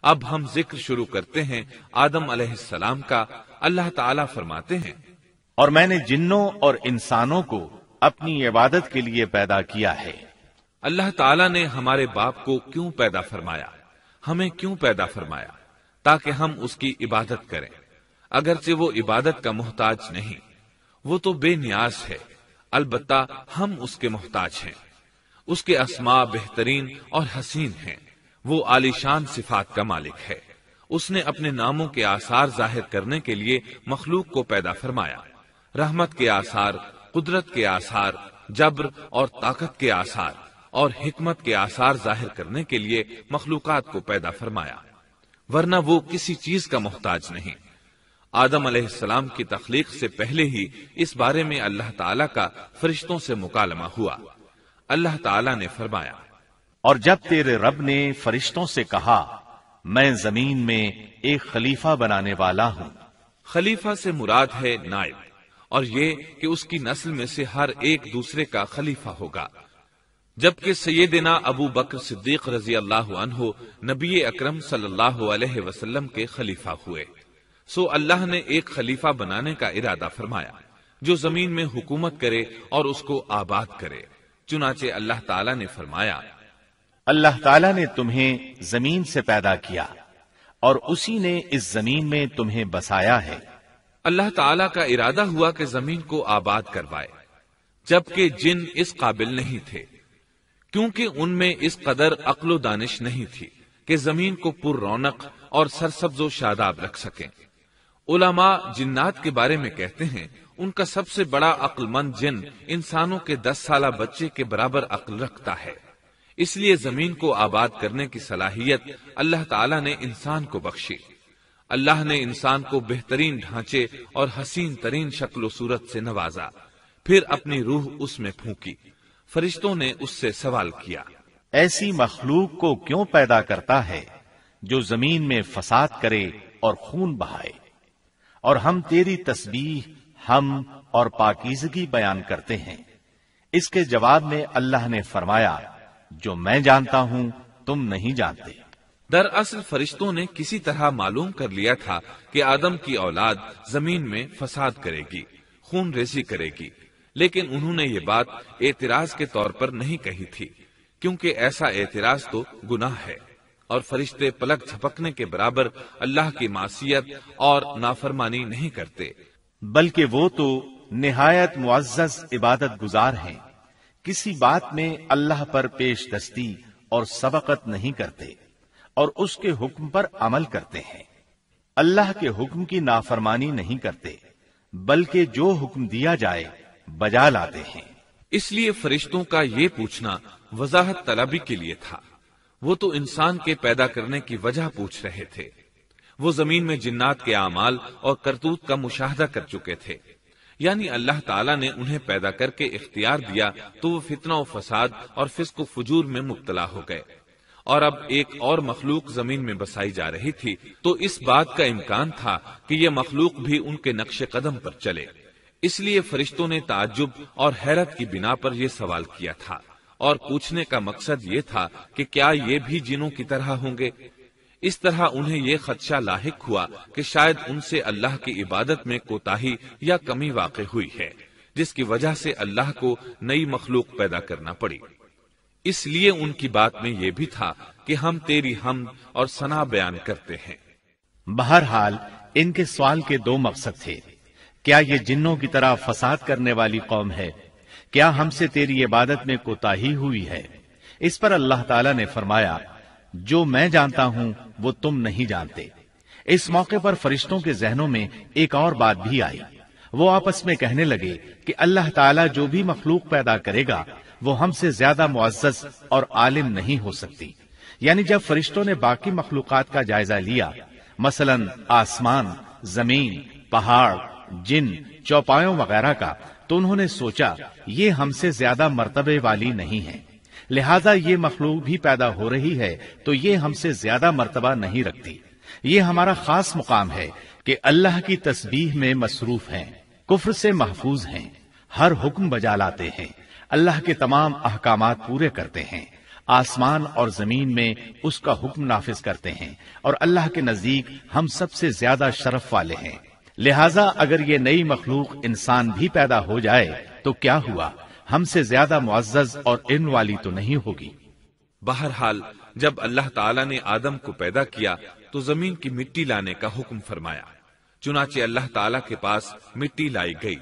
اب ہم ذکر شروع کرتے ہیں آدم علیہ السلام کا۔ اللہ تعالیٰ فرماتے ہیں، اور میں نے جنوں اور انسانوں کو اپنی عبادت کے لیے پیدا کیا ہے۔ اللہ تعالیٰ نے ہمارے باپ کو کیوں پیدا فرمایا؟ ہمیں کیوں پیدا فرمایا؟ تاکہ ہم اس کی عبادت کریں، اگرچہ وہ عبادت کا محتاج نہیں، وہ تو بے نیاز ہے، البتہ ہم اس کے محتاج ہیں۔ اس کے اسماء بہترین اور حسین ہیں، وہ عالی شان صفات کا مالک ہے۔ اس نے اپنے ناموں کے آثار ظاہر کرنے کے لیے مخلوق کو پیدا فرمایا، رحمت کے آثار، قدرت کے آثار، جبر اور طاقت کے آثار اور حکمت کے آثار ظاہر کرنے کے لیے مخلوقات کو پیدا فرمایا، ورنہ وہ کسی چیز کا محتاج نہیں۔ آدم علیہ السلام کی تخلیق سے پہلے ہی اس بارے میں اللہ تعالیٰ کا فرشتوں سے مکالمہ ہوا۔ اللہ تعالیٰ نے فرمایا، اور جب تیرے رب نے فرشتوں سے کہا میں زمین میں ایک خلیفہ بنانے والا ہوں۔ خلیفہ سے مراد ہے نائب، اور یہ کہ اس کی نسل میں سے ہر ایک دوسرے کا خلیفہ ہوگا۔ جبکہ سیدنا ابو بکر صدیق رضی اللہ عنہ نبی اکرم صلی اللہ علیہ وسلم کے خلیفہ ہوئے، سو اللہ نے ایک خلیفہ بنانے کا ارادہ فرمایا جو زمین میں حکومت کرے اور اس کو آباد کرے۔ چنانچہ اللہ تعالیٰ نے فرمایا، اللہ تعالیٰ نے تمہیں زمین سے پیدا کیا اور اسی نے اس زمین میں تمہیں بسایا ہے۔ اللہ تعالیٰ کا ارادہ ہوا کہ زمین کو آباد کروائے، جبکہ جن اس قابل نہیں تھے، کیونکہ ان میں اس قدر عقل و دانش نہیں تھی کہ زمین کو پر رونق اور سرسبز و شاداب رکھ سکیں۔ علماء جنات کے بارے میں کہتے ہیں ان کا سب سے بڑا عقل مند جن انسانوں کے 10 سالہ بچے کے برابر عقل رکھتا ہے، اس لیے زمین کو آباد کرنے کی صلاحیت اللہ تعالیٰ نے انسان کو بخشی۔ اللہ نے انسان کو بہترین ڈھانچے اور حسین ترین شکل و صورت سے نوازا، پھر اپنی روح اس میں پھونکی۔ فرشتوں نے اس سے سوال کیا، ایسی مخلوق کو کیوں پیدا کرتا ہے جو زمین میں فساد کرے اور خون بہائے؟ اور ہم تیری تسبیح، حمد اور پاکیزگی بیان کرتے ہیں۔ اس کے جواب میں اللہ نے فرمایا، جو میں جانتا ہوں تم نہیں جانتے۔ دراصل فرشتوں نے کسی طرح معلوم کر لیا تھا کہ آدم کی اولاد زمین میں فساد کرے گی، خون ریزی کرے گی، لیکن انہوں نے یہ بات اعتراض کے طور پر نہیں کہی تھی، کیونکہ ایسا اعتراض تو گناہ ہے، اور فرشتے پلک جھپکنے کے برابر اللہ کی معصیت اور نافرمانی نہیں کرتے، بلکہ وہ تو نہایت معزز عبادت گزار ہیں، کسی بات میں اللہ پر پیش دستی اور سبقت نہیں کرتے، اور اس کے حکم پر عمل کرتے ہیں۔ اللہ کے حکم کی نافرمانی نہیں کرتے، بلکہ جو حکم دیا جائے بجا لاتے ہیں۔ اس لیے فرشتوں کا یہ پوچھنا وضاحت طلبی کے لیے تھا، وہ تو انسان کے پیدا کرنے کی وجہ پوچھ رہے تھے۔ وہ زمین میں جنات کے اعمال اور کرتوت کا مشاہدہ کر چکے تھے، یعنی اللہ تعالیٰ نے انہیں پیدا کر کے اختیار دیا تو وہ فتنہ و فساد اور فسق و فجور میں مبتلا ہو گئے، اور اب ایک اور مخلوق زمین میں بسائی جا رہی تھی، تو اس بات کا امکان تھا کہ یہ مخلوق بھی ان کے نقش قدم پر چلے۔ اس لیے فرشتوں نے تعجب اور حیرت کی بنا پر یہ سوال کیا تھا، اور پوچھنے کا مقصد یہ تھا کہ کیا یہ بھی جنوں کی طرح ہوں گے؟ اس طرح انہیں یہ خدشہ لاحق ہوا کہ شاید ان سے اللہ کی عبادت میں کوتاہی یا کمی واقع ہوئی ہے، جس کی وجہ سے اللہ کو نئی مخلوق پیدا کرنا پڑی۔ اس لیے ان کی بات میں یہ بھی تھا کہ ہم تیری حمد اور ثنا بیان کرتے ہیں۔ بہرحال ان کے سوال کے دو مقصد تھے، کیا یہ جنوں کی طرح فساد کرنے والی قوم ہے؟ کیا ہم سے تیری عبادت میں کوتاہی ہوئی ہے؟ اس پر اللہ تعالیٰ نے فرمایا، جو میں جانتا ہوں وہ تم نہیں جانتے۔ اس موقع پر فرشتوں کے ذہنوں میں ایک اور بات بھی آئی، وہ آپس میں کہنے لگے کہ اللہ تعالیٰ جو بھی مخلوق پیدا کرے گا وہ ہم سے زیادہ معزز اور عالم نہیں ہو سکتی۔ یعنی جب فرشتوں نے باقی مخلوقات کا جائزہ لیا، مثلا آسمان، زمین، پہاڑ، جن، چوپایوں وغیرہ کا، تو انہوں نے سوچا یہ ہم سے زیادہ مرتبے والی نہیں ہے، لہذا یہ مخلوق بھی پیدا ہو رہی ہے تو یہ ہم سے زیادہ مرتبہ نہیں رکھتی، یہ ہمارا خاص مقام ہے کہ اللہ کی تسبیح میں مصروف ہیں، کفر سے محفوظ ہیں، ہر حکم بجا لاتے ہیں، اللہ کے تمام احکامات پورے کرتے ہیں، آسمان اور زمین میں اس کا حکم نافذ کرتے ہیں، اور اللہ کے نزدیک ہم سب سے زیادہ شرف والے ہیں۔ لہذا اگر یہ نئی مخلوق انسان بھی پیدا ہو جائے تو کیا ہوا، ہم سے زیادہ معزز اور علم والی تو نہیں ہوگی۔ بہرحال جب اللہ تعالیٰ نے آدم کو پیدا کیا تو زمین کی مٹی لانے کا حکم فرمایا، چنانچہ اللہ تعالیٰ کے پاس مٹی لائی گئی۔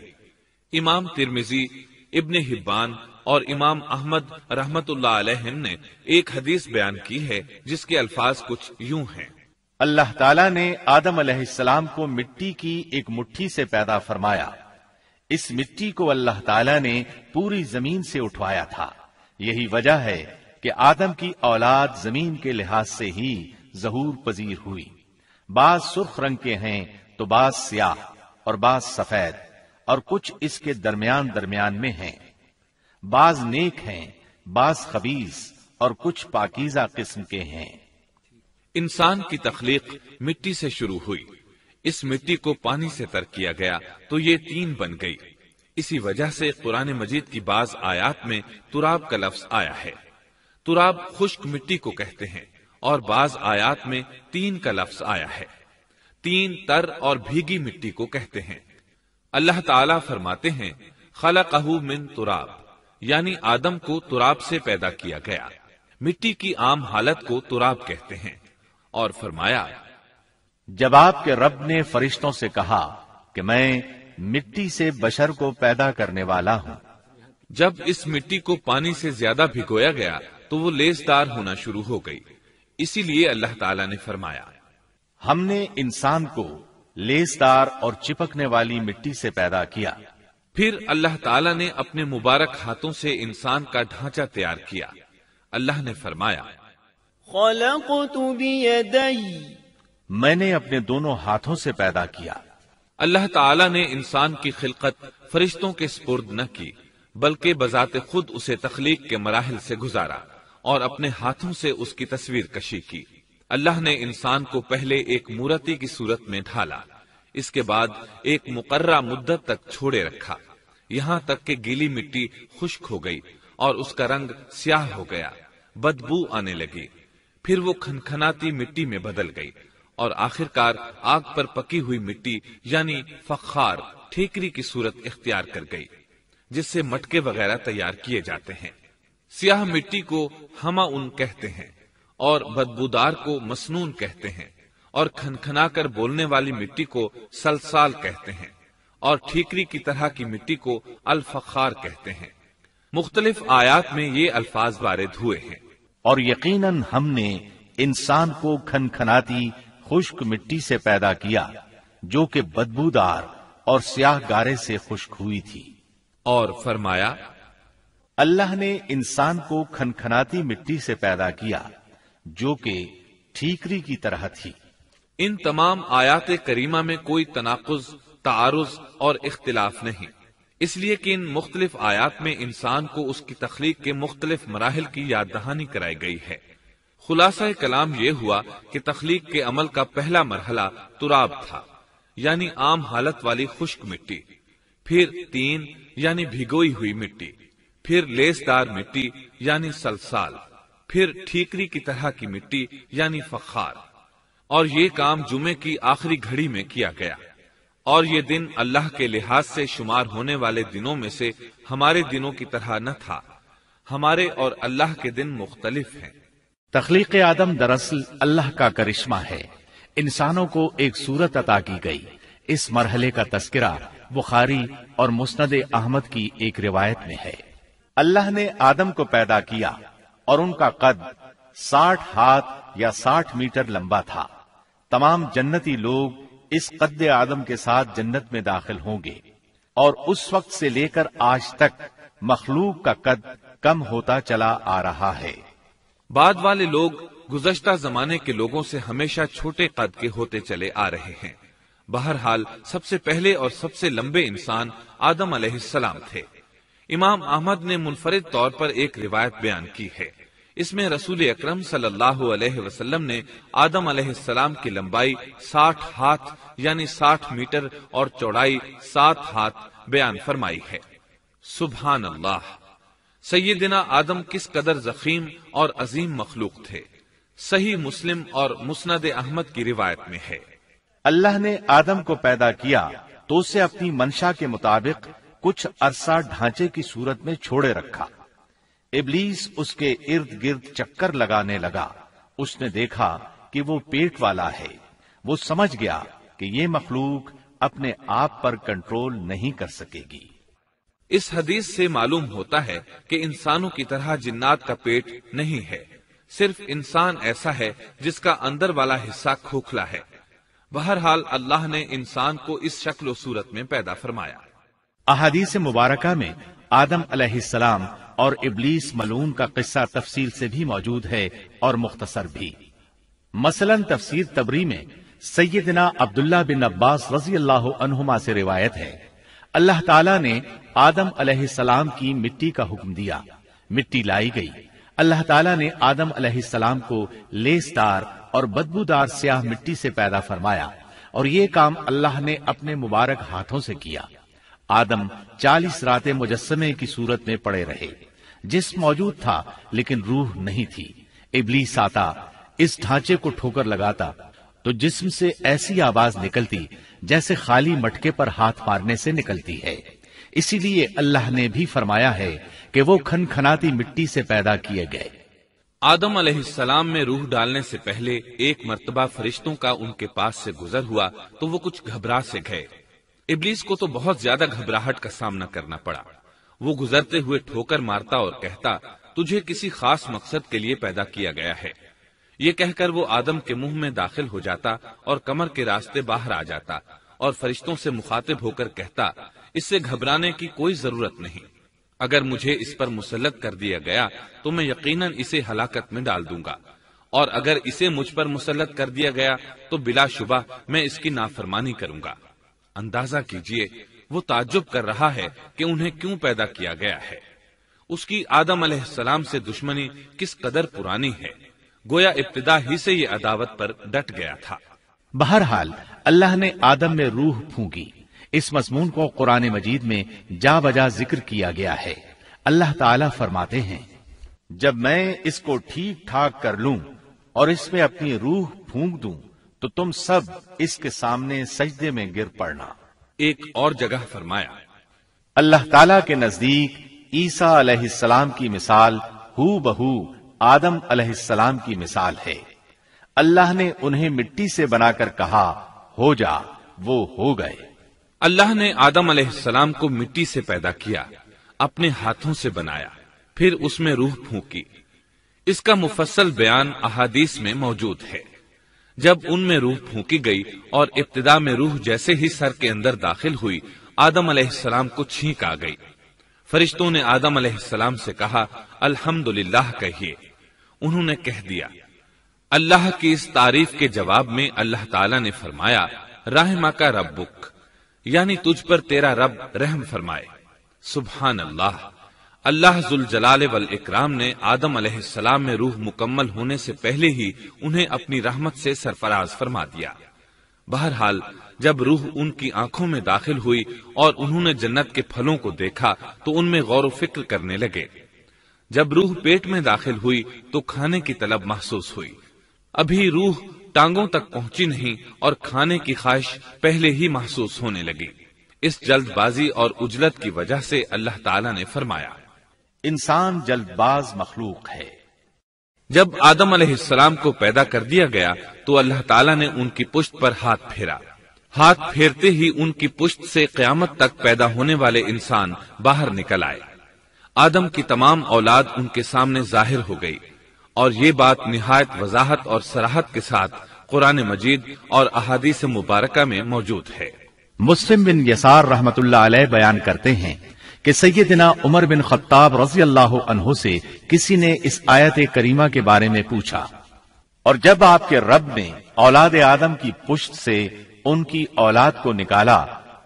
امام ترمذی، ابن حبان اور امام احمد رحمت اللہ علیہ نے ایک حدیث بیان کی ہے جس کے الفاظ کچھ یوں ہیں: اللہ تعالیٰ نے آدم علیہ السلام کو مٹی کی ایک مٹھی سے پیدا فرمایا، اس مٹی کو اللہ تعالیٰ نے پوری زمین سے اٹھوایا تھا۔ یہی وجہ ہے کہ آدم کی اولاد زمین کے لحاظ سے ہی ظہور پذیر ہوئی۔ بعض سرخ رنگ کے ہیں تو بعض سیاہ اور بعض سفید، اور کچھ اس کے درمیان میں ہیں۔ بعض نیک ہیں، بعض خبیث، اور کچھ پاکیزہ قسم کے ہیں۔ انسان کی تخلیق مٹی سے شروع ہوئی، اس مٹی کو پانی سے تر کیا گیا تو یہ تین بن گئی۔ اسی وجہ سے قرآن مجید کی بعض آیات میں تراب کا لفظ آیا ہے۔ تراب خشک مٹی کو کہتے ہیں، اور بعض آیات میں تین کا لفظ آیا ہے۔ تین تر اور بھیگی مٹی کو کہتے ہیں۔ اللہ تعالیٰ فرماتے ہیں خلقہ من تراب، یعنی آدم کو تراب سے پیدا کیا گیا۔ مٹی کی عام حالت کو تراب کہتے ہیں، اور فرمایا جب آپ کے رب نے فرشتوں سے کہا کہ میں مٹی سے بشر کو پیدا کرنے والا ہوں، جب اس مٹی کو پانی سے زیادہ بھگویا گیا تو وہ لیسدار ہونا شروع ہو گئی۔ اسی لیے اللہ تعالیٰ نے فرمایا ہم نے انسان کو لیسدار اور چپکنے والی مٹی سے پیدا کیا۔ پھر اللہ تعالیٰ نے اپنے مبارک ہاتھوں سے انسان کا ڈھانچہ تیار کیا۔ اللہ نے فرمایا خلقت بیدی، میں نے اپنے دونوں ہاتھوں سے پیدا کیا۔ اللہ تعالیٰ نے انسان کی خلقت فرشتوں کے سپرد نہ کی، بلکہ بذات خود اسے تخلیق کے مراحل سے گزارا اور اپنے ہاتھوں سے اس کی تصویر کشی کی۔ اللہ نے انسان کو پہلے ایک مورتی کی صورت میں ڈھالا، اس کے بعد ایک مقررہ مدت تک چھوڑے رکھا، یہاں تک کہ گیلی مٹی خشک ہو گئی اور اس کا رنگ سیاہ ہو گیا، بدبو آنے لگی، پھر وہ کھنکھناتی مٹی میں بدل گئی، اور آخرکار آگ پر پکی ہوئی مٹی یعنی فخار ٹھیکری کی صورت اختیار کر گئی، جس سے مٹکے وغیرہ تیار کیے جاتے ہیں۔ سیاہ مٹی کو ہما ان کہتے ہیں، اور بدبودار کو مسنون کہتے ہیں، اور کھنکھنا کر بولنے والی مٹی کو سلسال کہتے ہیں، اور ٹھیکری کی طرح کی مٹی کو الفخار کہتے ہیں۔ مختلف آیات میں یہ الفاظ وارد ہوئے ہیں۔ اور یقیناً ہم نے انسان کو کھنکھناتی خشک مٹی سے پیدا کیا جو کہ بدبودار اور سیاہ گارے سے خشک ہوئی تھی۔ اور فرمایا اللہ نے انسان کو کھنکھناتی مٹی سے پیدا کیا جو کہ ٹھیکری کی طرح تھی۔ ان تمام آیات کریمہ میں کوئی تناقض، تعارض اور اختلاف نہیں، اس لیے کہ ان مختلف آیات میں انسان کو اس کی تخلیق کے مختلف مراحل کی یاد دہانی کرائی گئی ہے۔ خلاصہ کلام یہ ہوا کہ تخلیق کے عمل کا پہلا مرحلہ تراب تھا، یعنی عام حالت والی خشک مٹی، پھر تین یعنی بھگوئی ہوئی مٹی، پھر لیسدار مٹی یعنی سلسال، پھر ٹھیکری کی طرح کی مٹی یعنی فخار، اور یہ کام جمعے کی آخری گھڑی میں کیا گیا۔ اور یہ دن اللہ کے لحاظ سے شمار ہونے والے دنوں میں سے ہمارے دنوں کی طرح نہ تھا، ہمارے اور اللہ کے دن مختلف ہیں۔ تخلیق آدم دراصل اللہ کا کرشمہ ہے، انسانوں کو ایک صورت عطا کی گئی۔ اس مرحلے کا تذکرہ بخاری اور مسند احمد کی ایک روایت میں ہے۔ اللہ نے آدم کو پیدا کیا اور ان کا قد 60 ہاتھ یا 60 میٹر لمبا تھا۔ تمام جنتی لوگ اس قد آدم کے ساتھ جنت میں داخل ہوں گے، اور اس وقت سے لے کر آج تک مخلوق کا قد کم ہوتا چلا آ رہا ہے۔ بعد والے لوگ گزشتہ زمانے کے لوگوں سے ہمیشہ چھوٹے قد کے ہوتے چلے آ رہے ہیں۔ بہرحال سب سے پہلے اور سب سے لمبے انسان آدم علیہ السلام تھے۔ امام احمد نے منفرد طور پر ایک روایت بیان کی ہے، اس میں رسول اکرم صلی اللہ علیہ وسلم نے آدم علیہ السلام کی لمبائی 60 ہاتھ یعنی 60 میٹر اور چوڑائی 7 ہاتھ بیان فرمائی ہے۔ سبحان اللہ! سیدنا آدم کس قدر ضخیم اور عظیم مخلوق تھے، صحیح مسلم اور مسند احمد کی روایت میں ہے۔ اللہ نے آدم کو پیدا کیا تو اسے اپنی منشا کے مطابق کچھ عرصہ ڈھانچے کی صورت میں چھوڑے رکھا۔ ابلیس اس کے ارد گرد چکر لگانے لگا۔ اس نے دیکھا کہ وہ پیٹ والا ہے۔ وہ سمجھ گیا کہ یہ مخلوق اپنے آپ پر کنٹرول نہیں کر سکے گی۔ اس حدیث سے معلوم ہوتا ہے کہ انسانوں کی طرح جنات کا پیٹ نہیں ہے، صرف انسان ایسا ہے جس کا اندر والا حصہ کھوکھلا ہے۔ بہرحال اللہ نے انسان کو اس شکل و صورت میں پیدا فرمایا۔ احادیث مبارکہ میں آدم علیہ السلام اور ابلیس ملعون کا قصہ تفصیل سے بھی موجود ہے اور مختصر بھی۔ مثلا تفسیر تبری میں سیدنا عبداللہ بن عباس رضی اللہ عنہما سے روایت ہے، اللہ تعالیٰ نے آدم علیہ السلام کی مٹی کا حکم دیا، مٹی لائی گئی۔ اللہ تعالیٰ نے آدم علیہ السلام کو لیسدار اور بدبودار سیاہ مٹی سے پیدا فرمایا، اور یہ کام اللہ نے اپنے مبارک ہاتھوں سے کیا۔ آدم 40 راتیں مجسمے کی صورت میں پڑے رہے، جسم موجود تھا لیکن روح نہیں تھی۔ ابلیس آتا، اس ڈھانچے کو ٹھوکر لگاتا تو جسم سے ایسی آواز نکلتی جیسے خالی مٹکے پر ہاتھ مارنے سے نکلتی ہے۔ اسی لیے اللہ نے بھی فرمایا ہے کہ وہ کھنکھناتی مٹی سے پیدا کیے گئے۔ آدم علیہ السلام میں روح ڈالنے سے پہلے ایک مرتبہ فرشتوں کا ان کے پاس سے گزر ہوا تو وہ کچھ گھبرا سے گئے۔ ابلیس کو تو بہت زیادہ گھبراہٹ کا سامنا کرنا پڑا۔ وہ گزرتے ہوئے ٹھوکر مارتا اور کہتا، تجھے کسی خاص مقصد کے لیے پیدا کیا گیا ہے۔ یہ کہہ کر وہ آدم کے منہ میں داخل ہو جاتا اور کمر کے راستے باہر آ جاتا اور فرشتوں سے مخاطب ہو کر کہتا، اس سے گھبرانے کی کوئی ضرورت نہیں۔ اگر مجھے اس پر مسلط کر دیا گیا تو میں یقیناً اسے ہلاکت میں ڈال دوں گا، اور اگر اسے مجھ پر مسلط کر دیا گیا تو بلا شبہ میں اس کی نافرمانی کروں گا۔ اندازہ کیجئے وہ تعجب کر رہا ہے کہ انہیں کیوں پیدا کیا گیا ہے۔ اس کی آدم علیہ السلام سے دشمنی کس قدر پرانی ہے، گویا ابتدا ہی سے یہ عداوت پر ڈٹ گیا تھا۔ بہرحال اللہ نے آدم میں روح پھونکی۔ اس مضمون کو قرآن مجید میں جا بجا ذکر کیا گیا ہے۔ اللہ تعالیٰ فرماتے ہیں، جب میں اس کو ٹھیک ٹھاک کر لوں اور اس میں اپنی روح پھونک دوں تو تم سب اس کے سامنے سجدے میں گر پڑنا۔ ایک اور جگہ فرمایا، اللہ تعالیٰ کے نزدیک عیسیٰ علیہ السلام کی مثال ہو بہو آدم علیہ السلام کی مثال ہے۔ اللہ نے انہیں مٹی سے بنا کر کہا، ہو جا، وہ ہو گئے۔ اللہ نے آدم علیہ السلام کو مٹی سے پیدا کیا، اپنے ہاتھوں سے بنایا، پھر اس میں روح پھونکی۔ اس کا مفصل بیان احادیث میں موجود ہے۔ جب ان میں روح پھونکی گئی اور ابتدا میں روح جیسے ہی سر کے اندر داخل ہوئی، آدم علیہ السلام کو چھینک آ گئی۔ فرشتوں نے آدم علیہ السلام سے کہا، الحمدللہ کہیے۔ انہوں نے کہہ دیا۔ اللہ کی اس تعریف کے جواب میں اللہ تعالیٰ نے فرمایا، رحمک ربک، یعنی تجھ پر تیرا رب رحم فرمائے۔ سبحان اللہ، اللہ ذوالجلال والاکرام نے آدم علیہ السلام میں روح مکمل ہونے سے پہلے ہی انہیں اپنی رحمت سے سرفراز فرما دیا۔ بہرحال جب روح ان کی آنکھوں میں داخل ہوئی اور انہوں نے جنت کے پھلوں کو دیکھا تو ان میں غور و فکر کرنے لگے۔ جب روح پیٹ میں داخل ہوئی تو کھانے کی طلب محسوس ہوئی۔ ابھی روح ٹانگوں تک پہنچی نہیں اور کھانے کی خواہش پہلے ہی محسوس ہونے لگی۔ اس جلد بازی اور عجلت کی وجہ سے اللہ تعالیٰ نے فرمایا، انسان جلد باز مخلوق ہے۔ جب آدم علیہ السلام کو پیدا کر دیا گیا تو اللہ تعالیٰ نے ان کی پشت پر ہاتھ پھیرا۔ ہاتھ پھیرتے ہی ان کی پشت سے قیامت تک پیدا ہونے والے انسان باہر نکل آئے۔ آدم کی تمام اولاد ان کے سامنے ظاہر ہو گئی، اور یہ بات نہایت وضاحت اور صراحت کے ساتھ قرآن مجید اور احادیث مبارکہ میں موجود ہے۔ مسلم بن یسار رحمت اللہ علیہ بیان کرتے ہیں کہ سیدنا عمر بن خطاب رضی اللہ عنہ سے کسی نے اس آیت کریمہ کے بارے میں پوچھا، اور جب آپ کے رب نے اولاد آدم کی پشت سے ان کی اولاد کو نکالا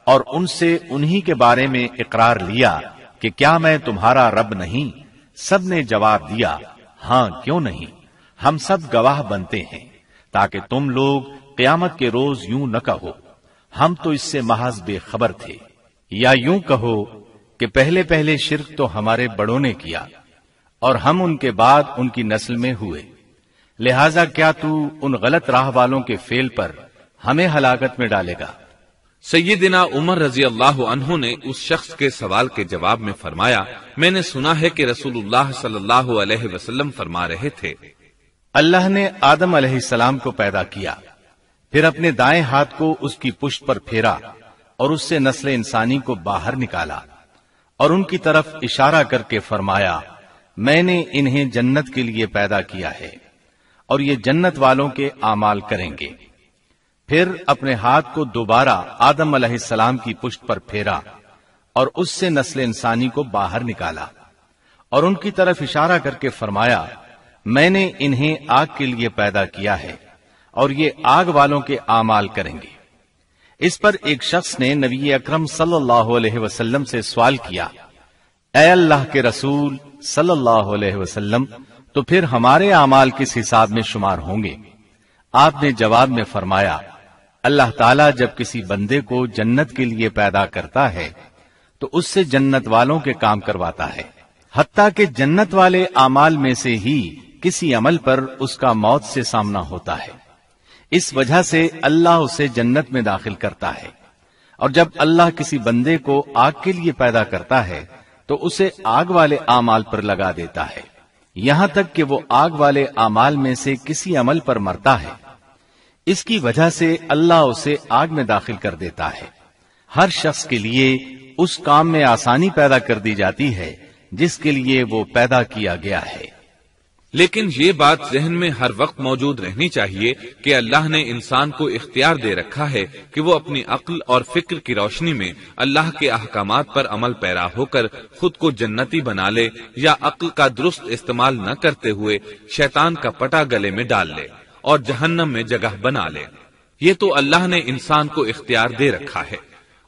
اور ان سے انہی کے بارے میں اقرار لیا کہ کیا میں تمہارا رب نہیں، سب نے جواب دیا، ہاں کیوں نہیں، ہم سب گواہ بنتے ہیں، تاکہ تم لوگ قیامت کے روز یوں نہ کہو ہم تو اس سے محض بے خبر تھے، یا یوں کہو کہ پہلے پہلے شرک تو ہمارے بڑوں نے کیا اور ہم ان کے بعد ان کی نسل میں ہوئے، لہذا کیا تو ان غلط راہ والوں کے فعل پر ہمیں ہلاکت میں ڈالے گا؟ سیدنا عمر رضی اللہ عنہ نے اس شخص کے سوال کے جواب میں فرمایا، میں نے سنا ہے کہ رسول اللہ صلی اللہ علیہ وسلم فرما رہے تھے، اللہ نے آدم علیہ السلام کو پیدا کیا، پھر اپنے دائیں ہاتھ کو اس کی پشت پر پھیرا اور اس سے نسل انسانی کو باہر نکالا اور ان کی طرف اشارہ کر کے فرمایا، میں نے انہیں جنت کے لیے پیدا کیا ہے اور یہ جنت والوں کے اعمال کریں گے۔ پھر اپنے ہاتھ کو دوبارہ آدم علیہ السلام کی پشت پر پھیرا اور اس سے نسل انسانی کو باہر نکالا اور ان کی طرف اشارہ کر کے فرمایا، میں نے انہیں آگ کے لیے پیدا کیا ہے اور یہ آگ والوں کے اعمال کریں گے۔ اس پر ایک شخص نے نبی اکرم صلی اللہ علیہ وسلم سے سوال کیا، اے اللہ کے رسول صلی اللہ علیہ وسلم، تو پھر ہمارے اعمال کس حساب میں شمار ہوں گے؟ آپ نے جواب میں فرمایا، اللہ تعالیٰ جب کسی بندے کو جنت کے لیے پیدا کرتا ہے تو اس سے جنت والوں کے کام کرواتا ہے، حتیٰ کہ جنت والے اعمال میں سے ہی کسی عمل پر اس کا موت سے سامنا ہوتا ہے، اس وجہ سے اللہ اسے جنت میں داخل کرتا ہے، اور جب اللہ کسی بندے کو آگ کے لیے پیدا کرتا ہے تو اسے آگ والے اعمال پر لگا دیتا ہے، یہاں تک کہ وہ آگ والے اعمال میں سے کسی عمل پر مرتا ہے، اس کی وجہ سے اللہ اسے آگ میں داخل کر دیتا ہے۔ ہر شخص کے لیے اس کام میں آسانی پیدا کر دی جاتی ہے جس کے لیے وہ پیدا کیا گیا ہے۔ لیکن یہ بات ذہن میں ہر وقت موجود رہنی چاہیے کہ اللہ نے انسان کو اختیار دے رکھا ہے کہ وہ اپنی عقل اور فکر کی روشنی میں اللہ کے احکامات پر عمل پیرا ہو کر خود کو جنتی بنا لے، یا عقل کا درست استعمال نہ کرتے ہوئے شیطان کا پٹا گلے میں ڈال لے اور جہنم میں جگہ بنا لے۔ یہ تو اللہ نے انسان کو اختیار دے رکھا ہے،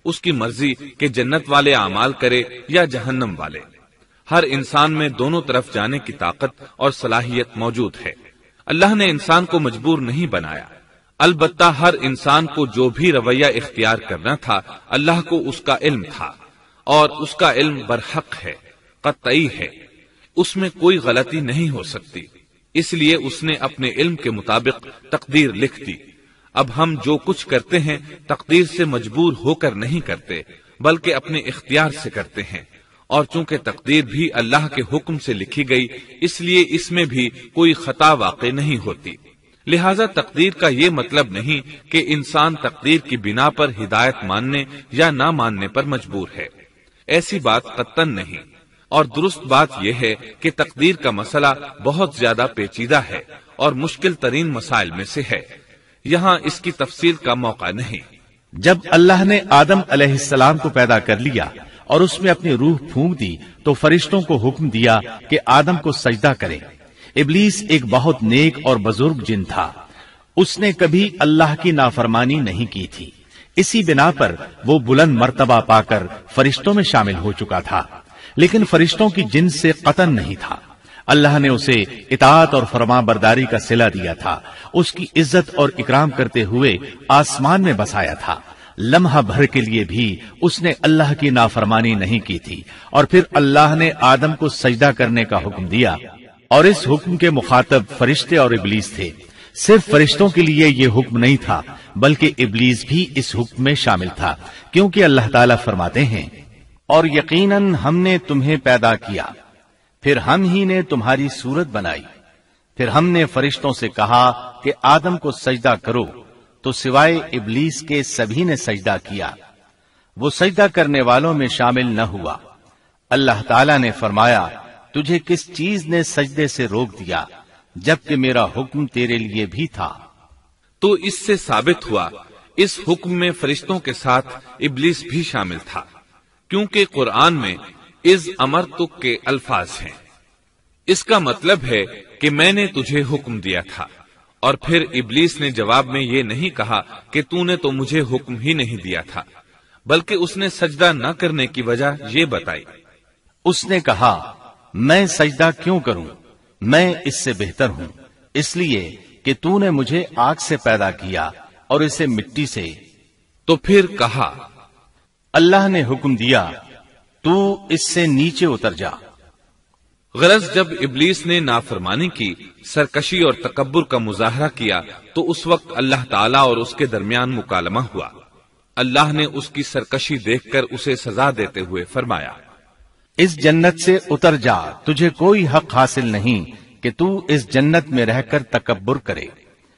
اس کی مرضی کہ جنت والے اعمال کرے یا جہنم والے۔ ہر انسان میں دونوں طرف جانے کی طاقت اور صلاحیت موجود ہے۔ اللہ نے انسان کو مجبور نہیں بنایا، البتہ ہر انسان کو جو بھی رویہ اختیار کرنا تھا اللہ کو اس کا علم تھا، اور اس کا علم برحق ہے، قطعی ہے، اس میں کوئی غلطی نہیں ہو سکتی، اس لیے اس نے اپنے علم کے مطابق تقدیر لکھ دی۔ اب ہم جو کچھ کرتے ہیں تقدیر سے مجبور ہو کر نہیں کرتے، بلکہ اپنے اختیار سے کرتے ہیں، اور چونکہ تقدیر بھی اللہ کے حکم سے لکھی گئی اس لیے اس میں بھی کوئی خطا واقع نہیں ہوتی۔ لہذا تقدیر کا یہ مطلب نہیں کہ انسان تقدیر کی بنا پر ہدایت ماننے یا نہ ماننے پر مجبور ہے، ایسی بات قطعاً نہیں۔ اور درست بات یہ ہے کہ تقدیر کا مسئلہ بہت زیادہ پیچیدہ ہے اور مشکل ترین مسائل میں سے ہے، یہاں اس کی تفصیل کا موقع نہیں۔ جب اللہ نے آدم علیہ السلام کو پیدا کر لیا اور اس میں اپنی روح پھونک دی تو فرشتوں کو حکم دیا کہ آدم کو سجدہ کریں۔ ابلیس ایک بہت نیک اور بزرگ جن تھا، اس نے کبھی اللہ کی نافرمانی نہیں کی تھی، اسی بنا پر وہ بلند مرتبہ پا کر فرشتوں میں شامل ہو چکا تھا، لیکن فرشتوں کی جنس سے قطن نہیں تھا۔ اللہ نے اسے اطاعت اور فرما برداری کا صلہ دیا تھا، اس کی عزت اور اکرام کرتے ہوئے آسمان میں بسایا تھا، لمحہ بھر کے لیے بھی اس نے اللہ کی نافرمانی نہیں کی تھی، اور پھر اللہ نے آدم کو سجدہ کرنے کا حکم دیا، اور اس حکم کے مخاطب فرشتے اور ابلیس تھے۔ صرف فرشتوں کے لیے یہ حکم نہیں تھا بلکہ ابلیس بھی اس حکم میں شامل تھا، کیونکہ اللہ تعالیٰ فرماتے ہیں، اور یقیناً ہم نے تمہیں پیدا کیا، پھر ہم ہی نے تمہاری صورت بنائی، پھر ہم نے فرشتوں سے کہا کہ آدم کو سجدہ کرو، تو سوائے ابلیس کے سبھی نے سجدہ کیا، وہ سجدہ کرنے والوں میں شامل نہ ہوا۔ اللہ تعالیٰ نے فرمایا، تجھے کس چیز نے سجدے سے روک دیا جبکہ میرا حکم تیرے لیے بھی تھا؟ تو اس سے ثابت ہوا اس حکم میں فرشتوں کے ساتھ ابلیس بھی شامل تھا، کیونکہ قرآن میں اذ امرتک کے الفاظ ہیں۔ اس کا مطلب ہے کہ میں نے تجھے حکم دیا تھا، اور پھر ابلیس نے جواب میں یہ نہیں کہا کہ تو نے تو مجھے حکم ہی نہیں دیا تھا، بلکہ اس نے سجدہ نہ کرنے کی وجہ یہ بتائی۔ اس نے کہا، میں سجدہ کیوں کروں، میں اس سے بہتر ہوں، اس لیے کہ تو نے مجھے آگ سے پیدا کیا اور اسے مٹی سے۔ تو پھر کہا، اللہ نے حکم دیا، تو اس سے نیچے اتر جا۔ غرض جب ابلیس نے نافرمانی کی، سرکشی اور تکبر کا مظاہرہ کیا تو اس وقت اللہ تعالیٰ اور اس کے درمیان مکالمہ ہوا۔ اللہ نے اس کی سرکشی دیکھ کر اسے سزا دیتے ہوئے فرمایا، اس جنت سے اتر جا، تجھے کوئی حق حاصل نہیں کہ تو اس جنت میں رہ کر تکبر کرے۔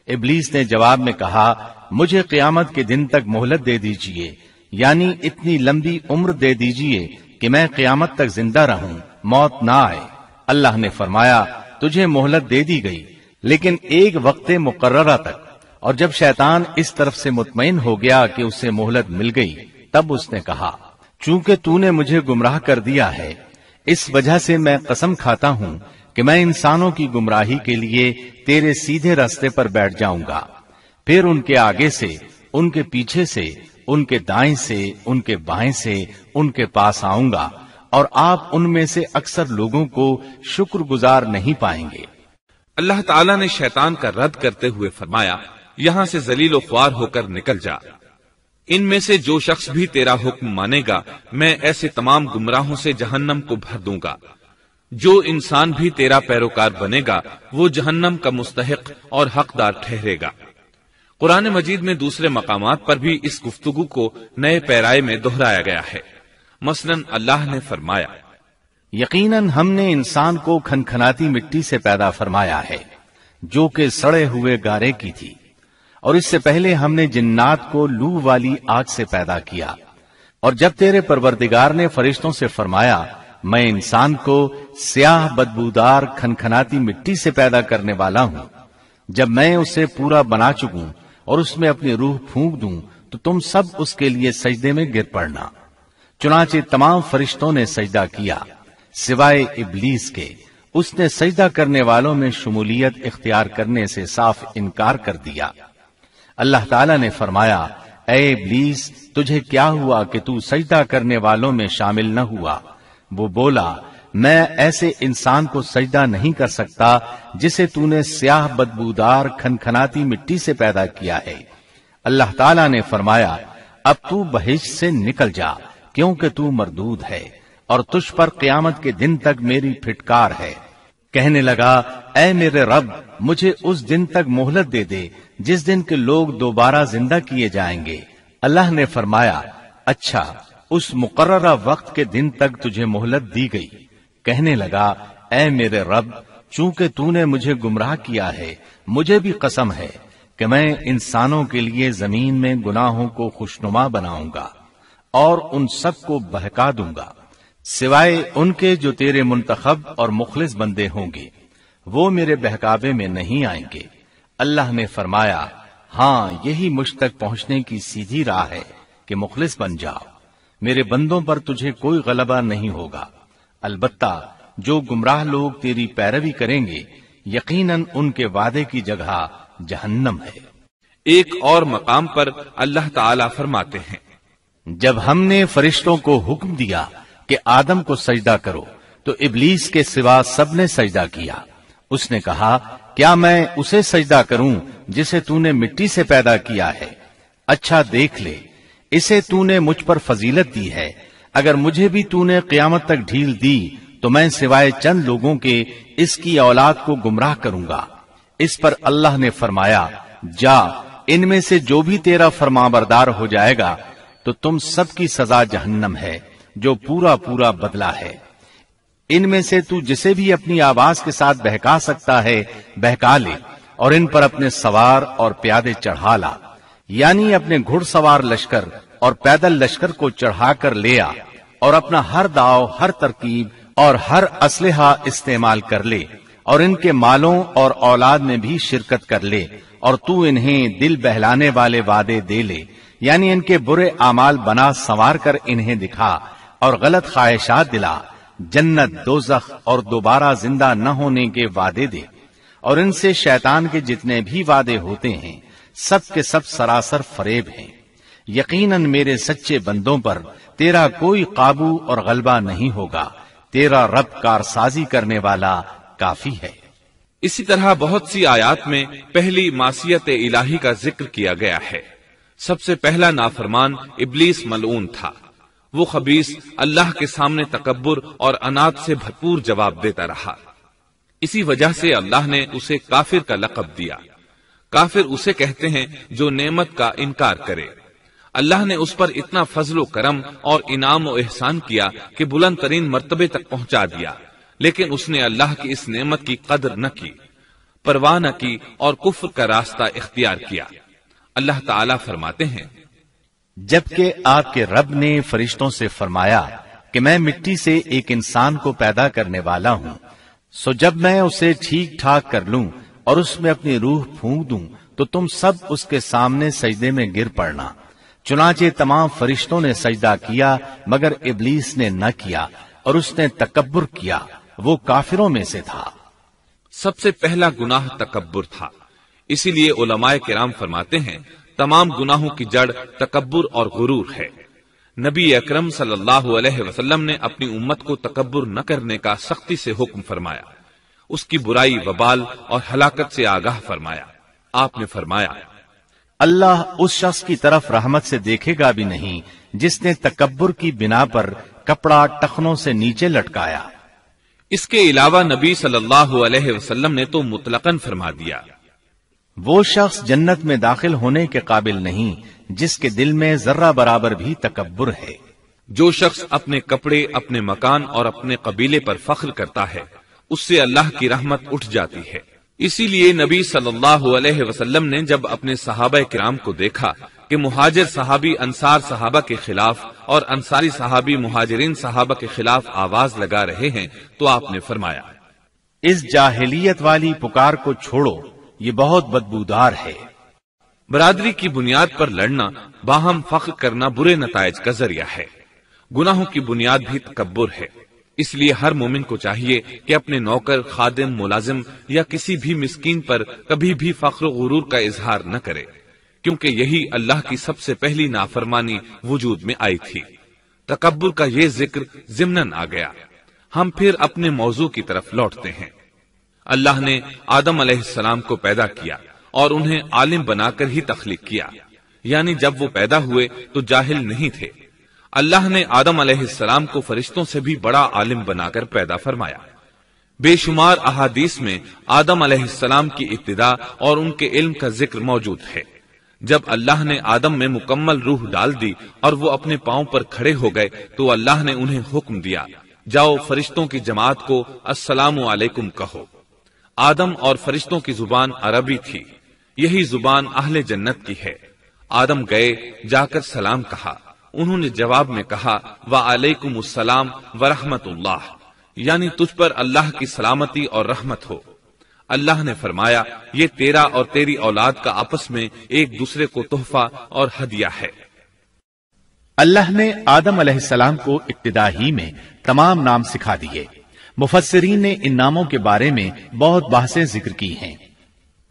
ابلیس نے جواب میں کہا، مجھے قیامت کے دن تک مہلت دے دیجئے، یعنی اتنی لمبی عمر دے دیجئے کہ میں قیامت تک زندہ رہوں، موت نہ آئے۔ اللہ نے فرمایا، تجھے مہلت دے دی گئی، لیکن ایک وقت مقررہ تک۔ اور جب شیطان اس طرف سے مطمئن ہو گیا کہ اسے مہلت مل گئی، تب اس نے کہا، چونکہ تو نے مجھے گمراہ کر دیا ہے، اس وجہ سے میں قسم کھاتا ہوں کہ میں انسانوں کی گمراہی کے لیے تیرے سیدھے راستے پر بیٹھ جاؤں گا، پھر ان کے آگے سے، ان کے پیچھے سے، ان کے دائیں سے، ان کے بائیں سے، ان کے پاس آؤں گا، اور آپ ان میں سے اکثر لوگوں کو شکر گزار نہیں پائیں گے۔ اللہ تعالیٰ نے شیطان کا رد کرتے ہوئے فرمایا، یہاں سے ذلیل و خوار ہو کر نکل جا۔ ان میں سے جو شخص بھی تیرا حکم مانے گا، میں ایسے تمام گمراہوں سے جہنم کو بھر دوں گا۔ جو انسان بھی تیرا پیروکار بنے گا، وہ جہنم کا مستحق اور حقدار ٹھہرے گا۔ قرآن مجید میں دوسرے مقامات پر بھی اس گفتگو کو نئے پیرائے میں دہرایا گیا ہے۔ مثلاً اللہ نے فرمایا، یقیناً ہم نے انسان کو کھنکھناتی مٹی سے پیدا فرمایا ہے جو کہ سڑے ہوئے گارے کی تھی، اور اس سے پہلے ہم نے جنات کو لو والی آگ سے پیدا کیا۔ اور جب تیرے پروردگار نے فرشتوں سے فرمایا، میں انسان کو سیاہ بدبودار کھنکھناتی مٹی سے پیدا کرنے والا ہوں، جب میں اسے پورا بنا چکوں اور اس میں اپنی روح پھونک دوں تو تم سب اس کے لیے سجدے میں گر پڑنا۔ چنانچہ تمام فرشتوں نے سجدہ کیا سوائے ابلیس کے، اس نے سجدہ کرنے والوں میں شمولیت اختیار کرنے سے صاف انکار کر دیا۔ اللہ تعالیٰ نے فرمایا، اے ابلیس، تجھے کیا ہوا کہ تو سجدہ کرنے والوں میں شامل نہ ہوا؟ وہ بولا، میں ایسے انسان کو سجدہ نہیں کر سکتا جسے تو نے سیاہ بدبودار کھنکھناتی مٹی سے پیدا کیا ہے۔ اللہ تعالیٰ نے فرمایا، اب تو بہشت سے نکل جا، کیونکہ تو مردود ہے اور تجھ پر قیامت کے دن تک میری پھٹکار ہے۔ کہنے لگا، اے میرے رب، مجھے اس دن تک مہلت دے دے جس دن کے لوگ دوبارہ زندہ کیے جائیں گے۔ اللہ نے فرمایا، اچھا، اس مقررہ وقت کے دن تک تجھے مہلت دی گئی۔ کہنے لگا، اے میرے رب، چونکہ تو نے مجھے گمراہ کیا ہے، مجھے بھی قسم ہے کہ میں انسانوں کے لیے زمین میں گناہوں کو خوشنما بناؤں گا اور ان سب کو بہکا دوں گا، سوائے ان کے جو تیرے منتخب اور مخلص بندے ہوں گے، وہ میرے بہکاوے میں نہیں آئیں گے۔ اللہ نے فرمایا، ہاں، یہی مجھ تک پہنچنے کی سیدھی راہ ہے کہ مخلص بن جاؤ، میرے بندوں پر تجھے کوئی غلبہ نہیں ہوگا۔ البتہ جو گمراہ لوگ تیری پیروی کریں گے، یقیناً ان کے وعدے کی جگہ جہنم ہے۔ ایک اور مقام پر اللہ تعالی فرماتے ہیں، جب ہم نے فرشتوں کو حکم دیا کہ آدم کو سجدہ کرو تو ابلیس کے سوا سب نے سجدہ کیا۔ اس نے کہا، کیا میں اسے سجدہ کروں جسے تو نے مٹی سے پیدا کیا ہے؟ اچھا دیکھ لے، اسے تو نے مجھ پر فضیلت دی ہے، اگر مجھے بھی تو نے قیامت تک ڈھیل دی تو میں سوائے چند لوگوں کے اس کی اولاد کو گمراہ کروں گا۔ اس پر اللہ نے فرمایا، جا، ان میں سے جو بھی تیرا فرمانبردار ہو جائے گا تو تم سب کی سزا جہنم ہے، جو پورا پورا بدلہ ہے۔ ان میں سے تو جسے بھی اپنی آواز کے ساتھ بہکا سکتا ہے بہکا لے، اور ان پر اپنے سوار اور پیادے چڑھا لا، یعنی اپنے گھڑ سوار لشکر اور پیدل لشکر کو چڑھا کر لے آ، اور اپنا ہر داؤ، ہر ترکیب اور ہر اسلحہ استعمال کر لے، اور ان کے مالوں اور اولاد میں بھی شرکت کر لے، اور تو انہیں دل بہلانے والے وعدے دے لے، یعنی ان کے برے اعمال بنا سنوار کر انہیں دکھا اور غلط خواہشات دلا، جنت، دوزخ اور دوبارہ زندہ نہ ہونے کے وعدے دے، اور ان سے شیطان کے جتنے بھی وعدے ہوتے ہیں سب کے سب سراسر فریب ہیں۔ یقیناً میرے سچے بندوں پر تیرا کوئی قابو اور غلبہ نہیں ہوگا، تیرا رب کارسازی کرنے والا کافی ہے۔ اسی طرح بہت سی آیات میں پہلی معصیت الہی کا ذکر کیا گیا ہے۔ سب سے پہلا نافرمان ابلیس ملعون تھا۔ وہ خبیث اللہ کے سامنے تکبر اور انات سے بھرپور جواب دیتا رہا۔ اسی وجہ سے اللہ نے اسے کافر کا لقب دیا۔ کافر اسے کہتے ہیں جو نعمت کا انکار کرے۔ اللہ نے اس پر اتنا فضل و کرم اور انعام و احسان کیا کہ بلند ترین مرتبے تک پہنچا دیا، لیکن اس نے اللہ کی اس نعمت کی قدر نہ کی، پرواہ نہ کی اور کفر کا راستہ اختیار کیا۔ اللہ تعالیٰ فرماتے ہیں، جبکہ آپ کے رب نے فرشتوں سے فرمایا کہ میں مٹی سے ایک انسان کو پیدا کرنے والا ہوں، سو جب میں اسے ٹھیک ٹھاک کر لوں اور اس میں اپنی روح پھونک دوں تو تم سب اس کے سامنے سجدے میں گر پڑنا۔ چنانچہ تمام فرشتوں نے سجدہ کیا مگر ابلیس نے نہ کیا اور اس نے تکبر کیا، وہ کافروں میں سے تھا۔ سب سے پہلا گناہ تکبر تھا، اسی لیے علماء کرام فرماتے ہیں تمام گناہوں کی جڑ تکبر اور غرور ہے۔ نبی اکرم صلی اللہ علیہ وسلم نے اپنی امت کو تکبر نہ کرنے کا سختی سے حکم فرمایا، اس کی برائی، وبال اور ہلاکت سے آگاہ فرمایا۔ آپ نے فرمایا، اللہ اس شخص کی طرف رحمت سے دیکھے گا بھی نہیں جس نے تکبر کی بنا پر کپڑا ٹخنوں سے نیچے لٹکایا۔ اس کے علاوہ نبی صلی اللہ علیہ وسلم نے تو مطلقاً فرما دیا، وہ شخص جنت میں داخل ہونے کے قابل نہیں جس کے دل میں ذرہ برابر بھی تکبر ہے۔ جو شخص اپنے کپڑے، اپنے مکان اور اپنے قبیلے پر فخر کرتا ہے اس سے اللہ کی رحمت اٹھ جاتی ہے۔ اسی لیے نبی صلی اللہ علیہ وسلم نے جب اپنے صحابہ کرام کو دیکھا کہ مہاجر صحابی انصار صحابہ کے خلاف اور انصاری صحابی مہاجرین صحابہ کے خلاف آواز لگا رہے ہیں تو آپ نے فرمایا، اس جاہلیت والی پکار کو چھوڑو، یہ بہت بدبودار ہے۔ برادری کی بنیاد پر لڑنا، باہم فخر کرنا برے نتائج کا ذریعہ ہے۔ گناہوں کی بنیاد بھی تکبر ہے۔ اس لیے ہر مومن کو چاہیے کہ اپنے نوکر، خادم، ملازم یا کسی بھی مسکین پر کبھی بھی فخر و غرور کا اظہار نہ کرے، کیونکہ یہی اللہ کی سب سے پہلی نافرمانی وجود میں آئی تھی۔ تکبر کا یہ ذکر ضمناً آ گیا۔ ہم پھر اپنے موضوع کی طرف لوٹتے ہیں۔ اللہ نے آدم علیہ السلام کو پیدا کیا اور انہیں عالم بنا کر ہی تخلیق کیا، یعنی جب وہ پیدا ہوئے تو جاہل نہیں تھے۔ اللہ نے آدم علیہ السلام کو فرشتوں سے بھی بڑا عالم بنا کر پیدا فرمایا۔ بے شمار احادیث میں آدم علیہ السلام کی ابتدا اور ان کے علم کا ذکر موجود ہے۔ جب اللہ نے آدم میں مکمل روح ڈال دی اور وہ اپنے پاؤں پر کھڑے ہو گئے تو اللہ نے انہیں حکم دیا، جاؤ فرشتوں کی جماعت کو السلام علیکم کہو۔ آدم اور فرشتوں کی زبان عربی تھی، یہی زبان اہل جنت کی ہے۔ آدم گئے، جا کر سلام کہا، انہوں نے جواب میں کہا وعلیکم السلام ورحمت اللہ، یعنی تجھ پر اللہ کی سلامتی اور رحمت ہو۔ اللہ نے فرمایا، یہ تیرا اور تیری اولاد کا آپس میں ایک دوسرے کو تحفہ اور ہدیہ ہے۔ اللہ نے آدم علیہ السلام کو ابتدا ہی میں تمام نام سکھا دیے۔ مفسرین نے ان ناموں کے بارے میں بہت بحثیں ذکر کی ہیں۔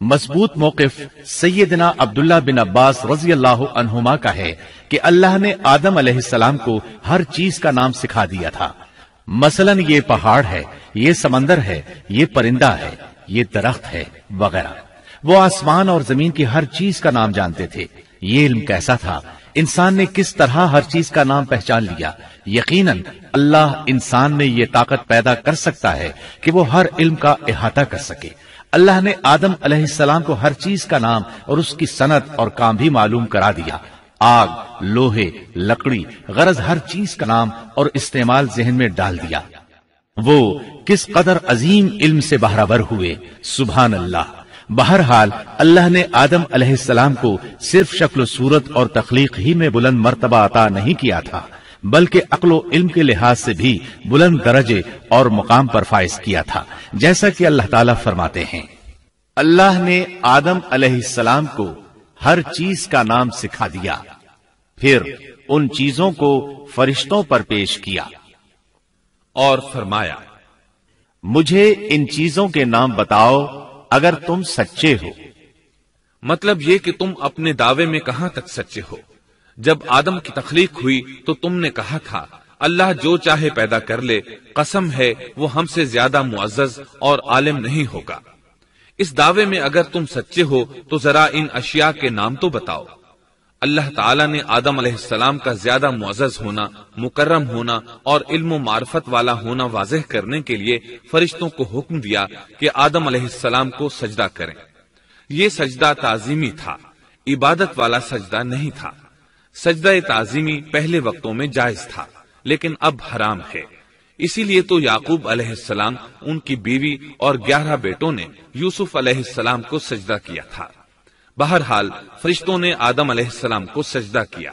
مضبوط موقف سیدنا عبداللہ بن عباس رضی اللہ عنہما کا ہے کہ اللہ نے آدم علیہ السلام کو ہر چیز کا نام سکھا دیا تھا، مثلاً یہ پہاڑ ہے، یہ سمندر ہے، یہ پرندہ ہے، یہ درخت ہے وغیرہ۔ وہ آسمان اور زمین کی ہر چیز کا نام جانتے تھے۔ یہ علم کیسا تھا، انسان نے کس طرح ہر چیز کا نام پہچان لیا۔ یقیناً اللہ انسان میں یہ طاقت پیدا کر سکتا ہے کہ وہ ہر علم کا احاطہ کر سکے۔ اللہ نے آدم علیہ السلام کو ہر چیز کا نام اور اس کی صنعت اور کام بھی معلوم کرا دیا۔ آگ، لوہے، لکڑی، غرض ہر چیز کا نام اور استعمال ذہن میں ڈال دیا۔ وہ کس قدر عظیم علم سے بہرور ہوئے، سبحان اللہ۔ بہرحال اللہ نے آدم علیہ السلام کو صرف شکل و صورت اور تخلیق ہی میں بلند مرتبہ عطا نہیں کیا تھا، بلکہ عقل و علم کے لحاظ سے بھی بلند درجے اور مقام پر فائز کیا تھا، جیسا کہ اللہ تعالیٰ فرماتے ہیں، اللہ نے آدم علیہ السلام کو ہر چیز کا نام سکھا دیا، پھر ان چیزوں کو فرشتوں پر پیش کیا اور فرمایا، مجھے ان چیزوں کے نام بتاؤ اگر تم سچے ہو۔ مطلب یہ کہ تم اپنے دعوے میں کہاں تک سچے ہو؟ جب آدم کی تخلیق ہوئی تو تم نے کہا تھا اللہ جو چاہے پیدا کر لے، قسم ہے وہ ہم سے زیادہ معزز اور عالم نہیں ہوگا۔ اس دعوے میں اگر تم سچے ہو تو ذرا ان اشیاء کے نام تو بتاؤ۔ اللہ تعالیٰ نے آدم علیہ السلام کا زیادہ معزز ہونا، مکرم ہونا اور علم و معرفت والا ہونا واضح کرنے کے لیے فرشتوں کو حکم دیا کہ آدم علیہ السلام کو سجدہ کریں۔ یہ سجدہ تعظیمی تھا، عبادت والا سجدہ نہیں تھا۔ سجدہ تعظیمی پہلے وقتوں میں جائز تھا، لیکن اب حرام ہے۔ اسی لیے تو یعقوب علیہ السلام، ان کی بیوی اور 11 بیٹوں نے یوسف علیہ السلام کو سجدہ کیا تھا۔ بہرحال فرشتوں نے آدم علیہ السلام کو سجدہ کیا۔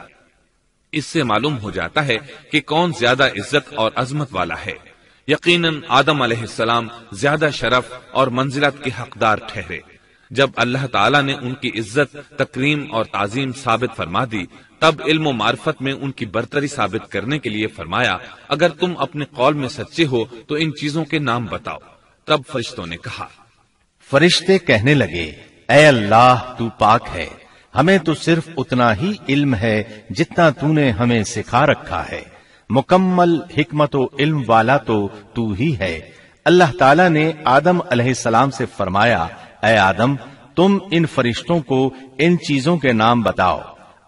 اس سے معلوم ہو جاتا ہے کہ کون زیادہ عزت اور عظمت والا ہے۔ یقیناً آدم علیہ السلام زیادہ شرف اور منزلت کے حقدار ٹھہرے۔ جب اللہ تعالیٰ نے ان کی عزت، تکریم اور تعظیم ثابت فرما دی، تب علم و معرفت میں ان کی برتری ثابت کرنے کے لیے فرمایا، اگر تم اپنے قول میں سچے ہو تو ان چیزوں کے نام بتاؤ۔ تب فرشتوں نے کہا، فرشتے کہنے لگے، اے اللہ تو پاک ہے، ہمیں تو صرف اتنا ہی علم ہے جتنا تو نے ہمیں سکھا رکھا ہے، مکمل حکمت و علم والا تو ہی ہے۔ اللہ تعالیٰ نے آدم علیہ السلام سے فرمایا، اے آدم تم ان فرشتوں کو ان چیزوں کے نام بتاؤ۔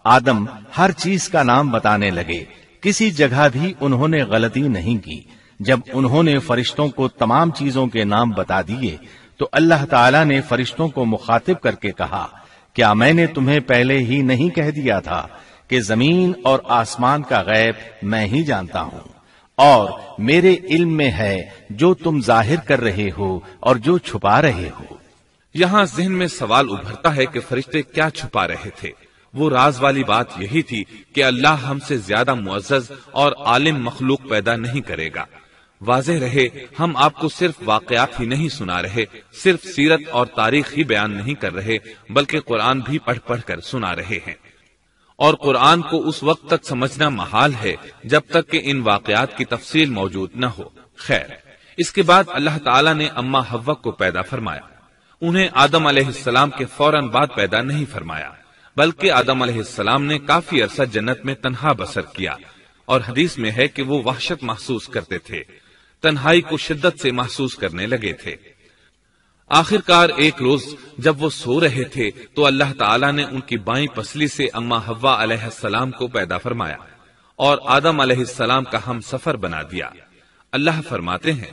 آدم ہر چیز کا نام بتانے لگے، کسی جگہ بھی انہوں نے غلطی نہیں کی۔ جب انہوں نے فرشتوں کو تمام چیزوں کے نام بتا دیے تو اللہ تعالیٰ نے فرشتوں کو مخاطب کر کے کہا، کیا میں نے تمہیں پہلے ہی نہیں کہہ دیا تھا کہ زمین اور آسمان کا غیب میں ہی جانتا ہوں، اور میرے علم میں ہے جو تم ظاہر کر رہے ہو اور جو چھپا رہے ہو۔ یہاں ذہن میں سوال ابھرتا ہے کہ فرشتے کیا چھپا رہے تھے؟ وہ راز والی بات یہی تھی کہ اللہ ہم سے زیادہ معزز اور عالم مخلوق پیدا نہیں کرے گا۔ واضح رہے، ہم آپ کو صرف واقعات ہی نہیں سنا رہے، صرف سیرت اور تاریخ ہی بیان نہیں کر رہے، بلکہ قرآن بھی پڑھ پڑھ کر سنا رہے ہیں۔ اور قرآن کو اس وقت تک سمجھنا محال ہے جب تک کہ ان واقعات کی تفصیل موجود نہ ہو۔ خیر، اس کے بعد اللہ تعالیٰ نے اما حوا کو پیدا فرمایا۔ انہیں آدم علیہ السلام کے فوراً بعد پیدا نہیں فرمایا، بلکہ آدم علیہ السلام نے کافی عرصہ جنت میں تنہا بسر کیا، اور حدیث میں ہے کہ وہ وحشت محسوس کرتے تھے، تنہائی کو شدت سے محسوس کرنے لگے تھے۔ آخر کار ایک روز جب وہ سو رہے تھے تو اللہ تعالیٰ نے ان کی بائیں پسلی سے اما حوا علیہ السلام کو پیدا فرمایا اور آدم علیہ السلام کا ہم سفر بنا دیا۔ اللہ فرماتے ہیں،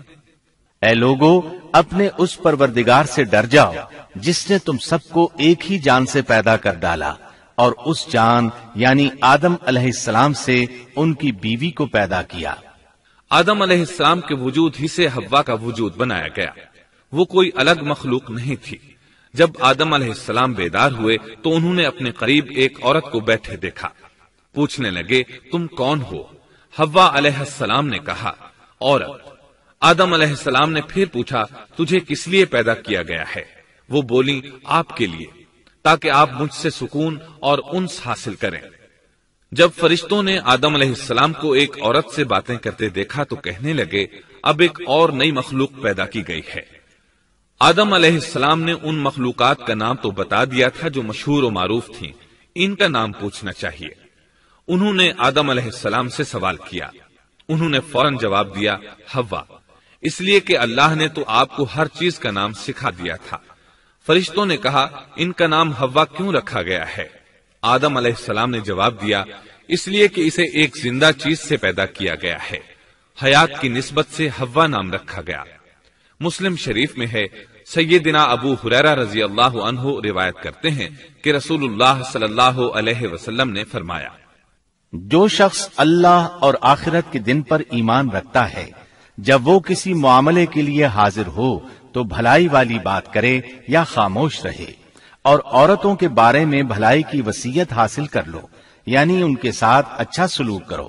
اے لوگو اپنے اس پروردگار سے ڈر جاؤ جس نے تم سب کو ایک ہی جان سے پیدا کر ڈالا، اور اس جان یعنی آدم علیہ السلام سے ان کی بیوی کو پیدا کیا۔ آدم علیہ السلام کے وجود ہی سے حوا کا وجود بنایا گیا، وہ کوئی الگ مخلوق نہیں تھی۔ جب آدم علیہ السلام بیدار ہوئے تو انہوں نے اپنے قریب ایک عورت کو بیٹھے دیکھا۔ پوچھنے لگے، تم کون ہو؟ حوا علیہ السلام نے کہا، عورت۔ آدم علیہ السلام نے پھر پوچھا، تجھے کس لیے پیدا کیا گیا ہے؟ وہ بولی، آپ کے لیے، تاکہ آپ مجھ سے سکون اور انس حاصل کریں۔ جب فرشتوں نے آدم علیہ السلام کو ایک عورت سے باتیں کرتے دیکھا تو کہنے لگے، اب ایک اور نئی مخلوق پیدا کی گئی ہے۔ آدم علیہ السلام نے ان مخلوقات کا نام تو بتا دیا تھا جو مشہور و معروف تھیں، ان کا نام پوچھنا چاہیے۔ انہوں نے آدم علیہ السلام سے سوال کیا، انہوں نے فوراً جواب دیا، حوا، اس لیے کہ اللہ نے تو آپ کو ہر چیز کا نام سکھا دیا تھا۔ فرشتوں نے کہا، ان کا نام حوا کیوں رکھا گیا ہے؟ آدم علیہ السلام نے جواب دیا، اس لیے کہ اسے ایک زندہ چیز سے پیدا کیا گیا ہے، حیات کی نسبت سے حوا نام رکھا گیا۔ مسلم شریف میں ہے، سیدنا ابو ہریرہ رضی اللہ عنہ روایت کرتے ہیں کہ رسول اللہ صلی اللہ علیہ وسلم نے فرمایا، جو شخص اللہ اور آخرت کے دن پر ایمان رکھتا ہے، جب وہ کسی معاملے کے لیے حاضر ہو تو بھلائی والی بات کرے یا خاموش رہے، اور عورتوں کے بارے میں بھلائی کی وصیت حاصل کر لو، یعنی ان کے ساتھ اچھا سلوک کرو،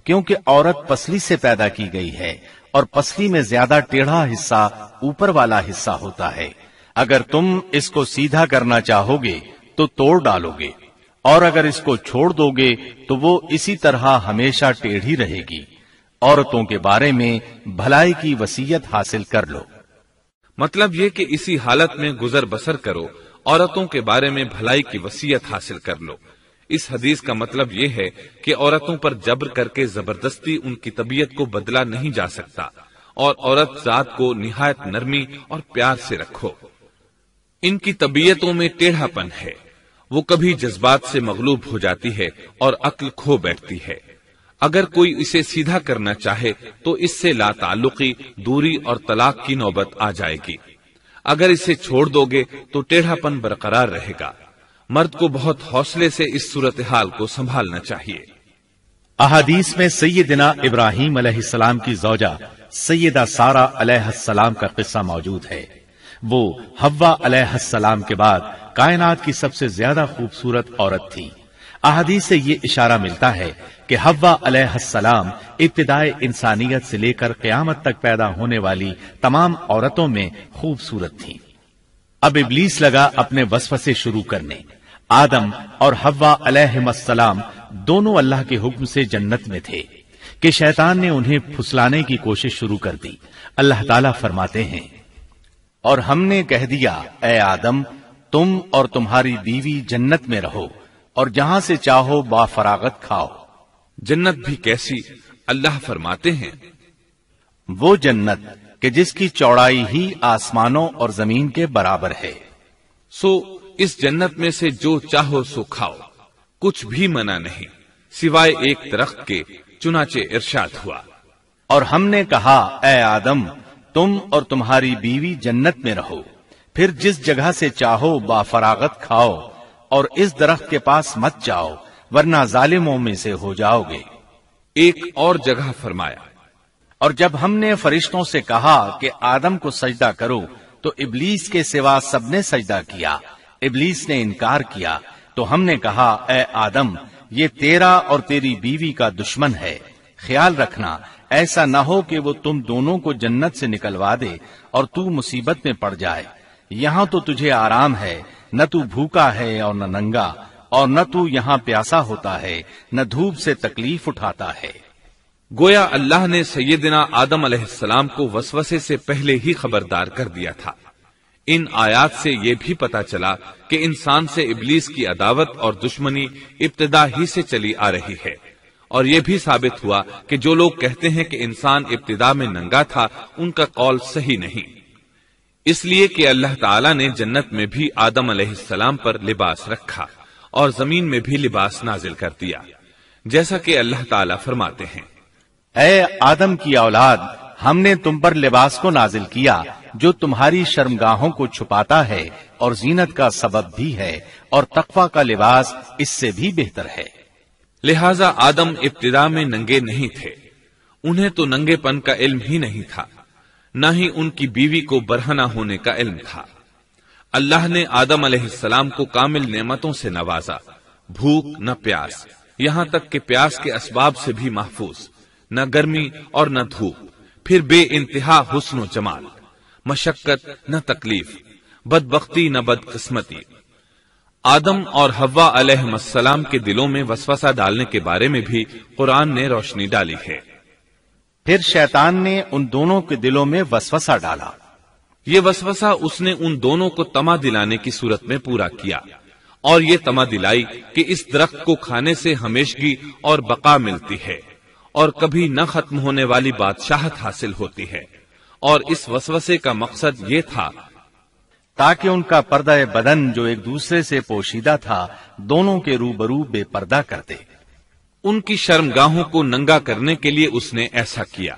کیونکہ عورت پسلی سے پیدا کی گئی ہے، اور پسلی میں زیادہ ٹیڑھا حصہ اوپر والا حصہ ہوتا ہے۔ اگر تم اس کو سیدھا کرنا چاہو گے تو توڑ ڈالو گے، اور اگر اس کو چھوڑ دو گے تو وہ اسی طرح ہمیشہ ٹیڑھی رہے گی۔ عورتوں کے بارے میں بھلائی کی وصیت حاصل کر لو۔ مطلب یہ کہ اسی حالت میں گزر بسر کرو، عورتوں کے بارے میں بھلائی کی وصیت حاصل کر لو۔ اس حدیث کا مطلب یہ ہے کہ عورتوں پر جبر کر کے زبردستی ان کی طبیعت کو بدلا نہیں جا سکتا، اور عورت ذات کو نہایت نرمی اور پیار سے رکھو۔ ان کی طبیعتوں میں ٹیڑھا پن ہے، وہ کبھی جذبات سے مغلوب ہو جاتی ہے اور عقل کھو بیٹھتی ہے۔ اگر کوئی اسے سیدھا کرنا چاہے تو اس سے لا تعلقی، دوری اور طلاق کی نوبت آ جائے گی۔ اگر اسے چھوڑ دو گے تو ٹیڑھا پن برقرار رہے گا۔ مرد کو بہت حوصلے سے اس صورتحال کو سنبھالنا چاہیے۔ احادیث میں سیدنا ابراہیم علیہ السلام کی زوجہ سیدہ سارہ علیہ السلام کا قصہ موجود ہے۔ وہ حوا علیہ السلام کے بعد کائنات کی سب سے زیادہ خوبصورت عورت تھی۔ احادیث سے یہ اشارہ ملتا ہے کہ حوا علیہ السلام ابتدائے انسانیت سے لے کر قیامت تک پیدا ہونے والی تمام عورتوں میں خوبصورت تھیں۔ اب ابلیس لگا اپنے وسوسے شروع کرنے۔ آدم اور حوا علیہم السلام دونوں اللہ کے حکم سے جنت میں تھے کہ شیطان نے انہیں پھسلانے کی کوشش شروع کر دی۔ اللہ تعالیٰ فرماتے ہیں، اور ہم نے کہہ دیا اے آدم تم اور تمہاری بیوی جنت میں رہو اور جہاں سے چاہو با فراغت کھاؤ۔ جنت بھی کیسی؟ اللہ فرماتے ہیں، وہ جنت کہ جس کی چوڑائی ہی آسمانوں اور زمین کے برابر ہے۔ سو اس جنت میں سے جو چاہو سو کھاؤ، کچھ بھی منع نہیں سوائے ایک درخت کے، چنانچہ ارشاد ہوا، اور ہم نے کہا اے آدم تم اور تمہاری بیوی جنت میں رہو، پھر جس جگہ سے چاہو با فراغت کھاؤ، اور اس درخت کے پاس مت جاؤ ورنہ ظالموں میں سے ہو جاؤ گے۔ ایک اور جگہ فرمایا، اور جب ہم نے فرشتوں سے کہا کہ آدم کو سجدہ کرو تو ابلیس کے سوا سب نے سجدہ کیا۔ ابلیس نے انکار کیا تو ہم نے کہا اے آدم یہ تیرا اور تیری بیوی کا دشمن ہے، خیال رکھنا ایسا نہ ہو کہ وہ تم دونوں کو جنت سے نکلوا دے اور تو مصیبت میں پڑ جائے۔ یہاں تو تجھے آرام ہے، نہ تو بھوکا ہے اور نہ ننگا، اور نہ تو یہاں پیاسا ہوتا ہے، نہ دھوپ سے تکلیف اٹھاتا ہے۔ گویا اللہ نے سیدنا آدم علیہ السلام کو وسوسے سے پہلے ہی خبردار کر دیا تھا۔ ان آیات سے یہ بھی پتا چلا کہ انسان سے ابلیس کی عداوت اور دشمنی ابتدا ہی سے چلی آ رہی ہے، اور یہ بھی ثابت ہوا کہ جو لوگ کہتے ہیں کہ انسان ابتدا میں ننگا تھا ان کا قول صحیح نہیں، اس لیے کہ اللہ تعالیٰ نے جنت میں بھی آدم علیہ السلام پر لباس رکھا اور زمین میں بھی لباس نازل کر دیا، جیسا کہ اللہ تعالیٰ فرماتے ہیں، اے آدم کی اولاد ہم نے تم پر لباس کو نازل کیا جو تمہاری شرمگاہوں کو چھپاتا ہے اور زینت کا سبب بھی ہے، اور تقوی کا لباس اس سے بھی بہتر ہے۔ لہذا آدم ابتدا میں ننگے نہیں تھے، انہیں تو ننگے پن کا علم ہی نہیں تھا، نہ ہی ان کی بیوی کو برہنہ ہونے کا علم تھا۔ اللہ نے آدم علیہ السلام کو کامل نعمتوں سے نوازا، بھوک نہ پیاس، یہاں تک کہ پیاس کے اسباب سے بھی محفوظ، نہ گرمی اور نہ دھوپ، پھر بے انتہا حسن و جمال، مشقت نہ تکلیف، بدبختی نہ بدقسمتی۔ آدم اور حوا علیہ السلام کے دلوں میں وسوسہ ڈالنے کے بارے میں بھی قرآن نے روشنی ڈالی ہے۔ پھر شیطان نے ان دونوں کے دلوں میں وسوسہ ڈالا۔ یہ وسوسہ اس نے ان دونوں کو طمع دلانے کی صورت میں پورا کیا، اور یہ طمع دلائی کہ اس درخت کو کھانے سے ہمیشگی اور بقا ملتی ہے اور کبھی نہ ختم ہونے والی بادشاہت حاصل ہوتی ہے، اور اس وسوسے کا مقصد یہ تھا تاکہ ان کا پردہ بدن جو ایک دوسرے سے پوشیدہ تھا دونوں کے روبرو بے پردہ کر دے۔ ان کی شرمگاہوں کو ننگا کرنے کے لیے اس نے ایسا کیا۔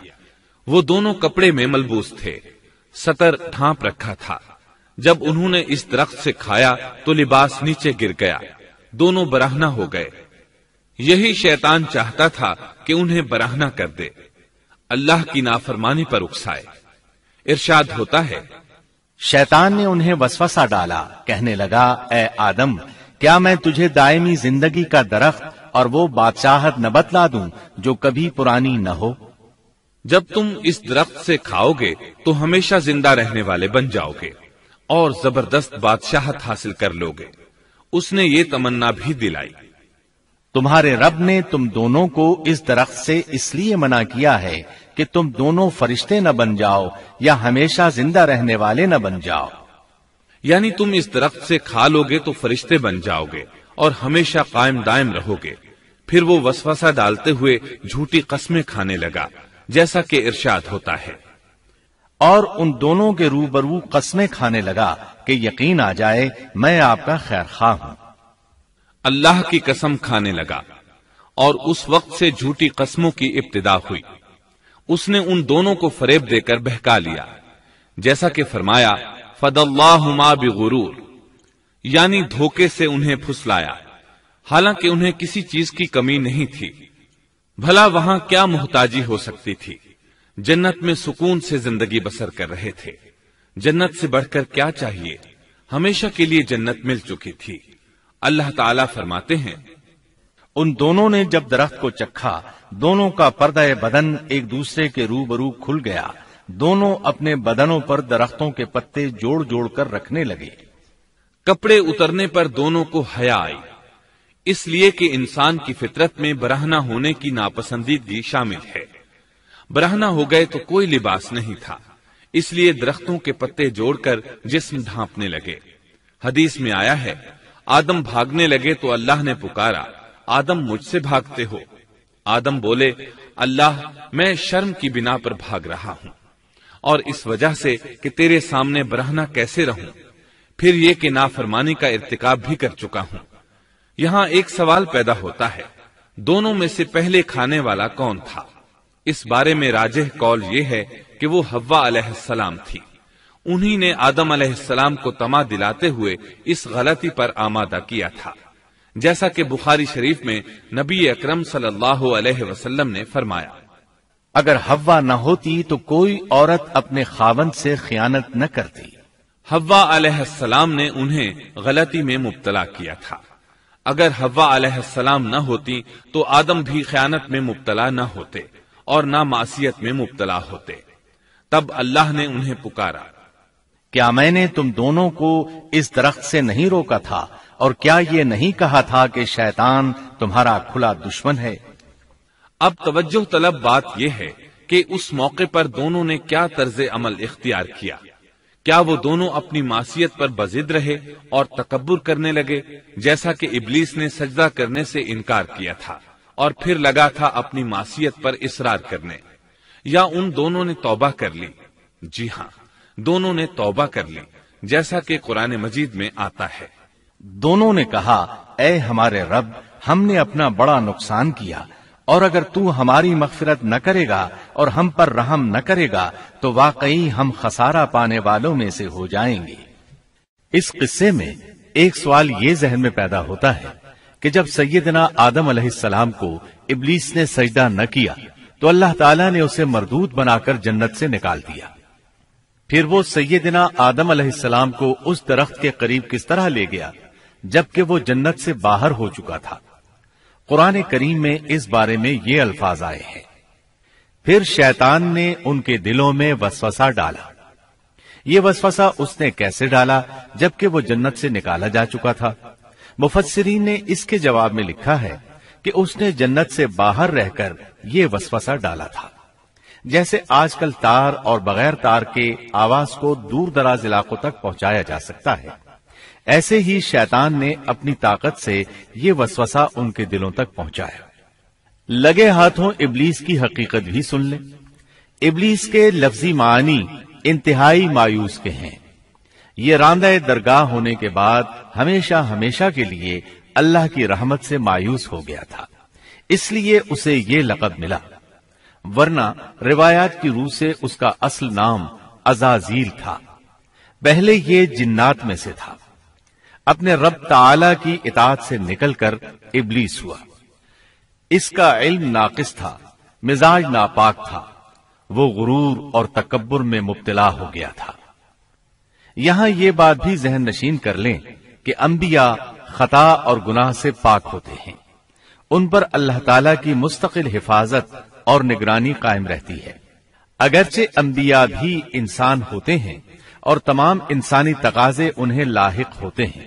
وہ دونوں کپڑے میں ملبوس تھے، ستر ڈھانپ رکھا تھا۔ جب انہوں نے اس درخت سے کھایا تو لباس نیچے گر گیا، دونوں برہنہ ہو گئے۔ یہی شیطان چاہتا تھا کہ انہیں برہنہ کر دے، اللہ کی نافرمانی پر اکسائے۔ ارشاد ہوتا ہے، شیطان نے انہیں وسوسہ ڈالا، کہنے لگا اے آدم کیا میں تجھے دائمی زندگی کا درخت اور وہ بادشاہت نہ بتلا دوں جو کبھی پرانی نہ ہو؟ جب تم اس درخت سے کھاؤ گے تو ہمیشہ زندہ رہنے والے بن جاؤ گے اور زبردست بادشاہت حاصل کر لو گے۔ اس نے یہ تمنا بھی دلائی۔ تمہارے رب نے تم دونوں کو اس درخت سے اس لیے منع کیا ہے کہ تم دونوں فرشتے نہ بن جاؤ یا ہمیشہ زندہ رہنے والے نہ بن جاؤ۔ یعنی تم اس درخت سے کھا لو گے تو فرشتے بن جاؤ گے اور ہمیشہ قائم دائم رہو گے۔ پھر وہ وسوسہ ڈالتے ہوئے جھوٹی قسمیں کھانے لگا، جیسا کہ ارشاد ہوتا ہے، اور ان دونوں کے روبرو قسمیں کھانے لگا کہ یقین آ جائے میں آپ کا خیر خواہ ہوں۔ اللہ کی قسم کھانے لگا اور اس وقت سے جھوٹی قسموں کی ابتدا ہوئی۔ اس نے ان دونوں کو فریب دے کر بہکا لیا، جیسا کہ فرمایا فَدَلَّاهُمَا بِغُرُورٍ، یعنی دھوکے سے انہیں پھسلایا، حالانکہ انہیں کسی چیز کی کمی نہیں تھی۔ بھلا وہاں کیا محتاجی ہو سکتی تھی؟ جنت میں سکون سے زندگی بسر کر رہے تھے، جنت سے بڑھ کر کیا چاہیے؟ ہمیشہ کے لیے جنت مل چکی تھی۔ اللہ تعالیٰ فرماتے ہیں، ان دونوں نے جب درخت کو چکھا، دونوں کا پردہ بدن ایک دوسرے کے روبرو کھل گیا، دونوں اپنے بدنوں پر درختوں کے پتے جوڑ جوڑ کر رکھنے لگے۔ کپڑے اترنے پر دونوں کو حیا آئی، اس لیے کہ انسان کی فطرت میں برہنہ ہونے کی ناپسندیدگی شامل ہے۔ برہنہ ہو گئے تو کوئی لباس نہیں تھا، اس لیے درختوں کے پتے جوڑ کر جسم ڈھانپنے لگے۔ حدیث میں آیا ہے، آدم بھاگنے لگے تو اللہ نے پکارا، آدم مجھ سے بھاگتے ہو؟ آدم بولے، اللہ میں شرم کی بنا پر بھاگ رہا ہوں، اور اس وجہ سے کہ تیرے سامنے برہنہ کیسے رہوں، پھر یہ کہ نافرمانی کا ارتکاب بھی کر چکا ہوں۔ یہاں ایک سوال پیدا ہوتا ہے، دونوں میں سے پہلے کھانے والا کون تھا؟ اس بارے میں راجح قول یہ ہے کہ وہ حوا علیہ السلام تھی۔ انہی نے آدم علیہ السلام کو طمع دلاتے ہوئے اس غلطی پر آمادہ کیا تھا، جیسا کہ بخاری شریف میں نبی اکرم صلی اللہ علیہ وسلم نے فرمایا، اگر حوا نہ ہوتی تو کوئی عورت اپنے خاوند سے خیانت نہ کرتی۔ حوا علیہ السلام نے انہیں غلطی میں مبتلا کیا تھا۔ اگر حوا علیہ السلام نہ ہوتی تو آدم بھی خیانت میں مبتلا نہ ہوتے اور نہ معصیت میں مبتلا ہوتے۔ تب اللہ نے انہیں پکارا، کیا میں نے تم دونوں کو اس درخت سے نہیں روکا تھا، اور کیا یہ نہیں کہا تھا کہ شیطان تمہارا کھلا دشمن ہے؟ اب توجہ طلب بات یہ ہے کہ اس موقع پر دونوں نے کیا طرز عمل اختیار کیا۔ کیا وہ دونوں اپنی معصیت پر بضد رہے اور تکبر کرنے لگے، جیسا کہ ابلیس نے سجدہ کرنے سے انکار کیا تھا اور پھر لگا تھا اپنی معصیت پر اصرار کرنے، یا ان دونوں نے توبہ کر لی؟ جی ہاں، دونوں نے توبہ کر لی، جیسا کہ قرآن مجید میں آتا ہے، دونوں نے کہا، اے ہمارے رب، ہم نے اپنا بڑا نقصان کیا، اور اگر تو ہماری مغفرت نہ کرے گا اور ہم پر رحم نہ کرے گا تو واقعی ہم خسارہ پانے والوں میں سے ہو جائیں گے۔ اس قصے میں ایک سوال یہ ذہن میں پیدا ہوتا ہے کہ جب سیدنا آدم علیہ السلام کو ابلیس نے سجدہ نہ کیا تو اللہ تعالیٰ نے اسے مردود بنا کر جنت سے نکال دیا، پھر وہ سیدنا آدم علیہ السلام کو اس درخت کے قریب کس طرح لے گیا جبکہ وہ جنت سے باہر ہو چکا تھا؟ قرآن کریم میں اس بارے میں یہ الفاظ آئے ہیں، پھر شیطان نے ان کے دلوں میں وسوسہ ڈالا۔ یہ وسوسہ اس نے کیسے ڈالا جبکہ وہ جنت سے نکالا جا چکا تھا؟ مفسرین نے اس کے جواب میں لکھا ہے کہ اس نے جنت سے باہر رہ کر یہ وسوسہ ڈالا تھا۔ جیسے آج کل تار اور بغیر تار کے آواز کو دور دراز علاقوں تک پہنچایا جا سکتا ہے، ایسے ہی شیطان نے اپنی طاقت سے یہ وسوسہ ان کے دلوں تک پہنچایا۔ لگے ہاتھوں ابلیس کی حقیقت بھی سن لیں۔ ابلیس کے لفظی معنی انتہائی مایوس کے ہیں۔ یہ راندہ درگاہ ہونے کے بعد ہمیشہ ہمیشہ کے لیے اللہ کی رحمت سے مایوس ہو گیا تھا، اس لیے اسے یہ لقب ملا، ورنہ روایات کی روح سے اس کا اصل نام عزازیل تھا۔ پہلے یہ جنات میں سے تھا، اپنے رب تعالی کی اطاعت سے نکل کر ابلیس ہوا۔ اس کا علم ناقص تھا، مزاج ناپاک تھا، وہ غرور اور تکبر میں مبتلا ہو گیا تھا۔ یہاں یہ بات بھی ذہن نشین کر لیں کہ انبیاء خطا اور گناہ سے پاک ہوتے ہیں، ان پر اللہ تعالی کی مستقل حفاظت اور نگرانی قائم رہتی ہے۔ اگرچہ انبیاء بھی انسان ہوتے ہیں اور تمام انسانی تقاضے انہیں لاحق ہوتے ہیں،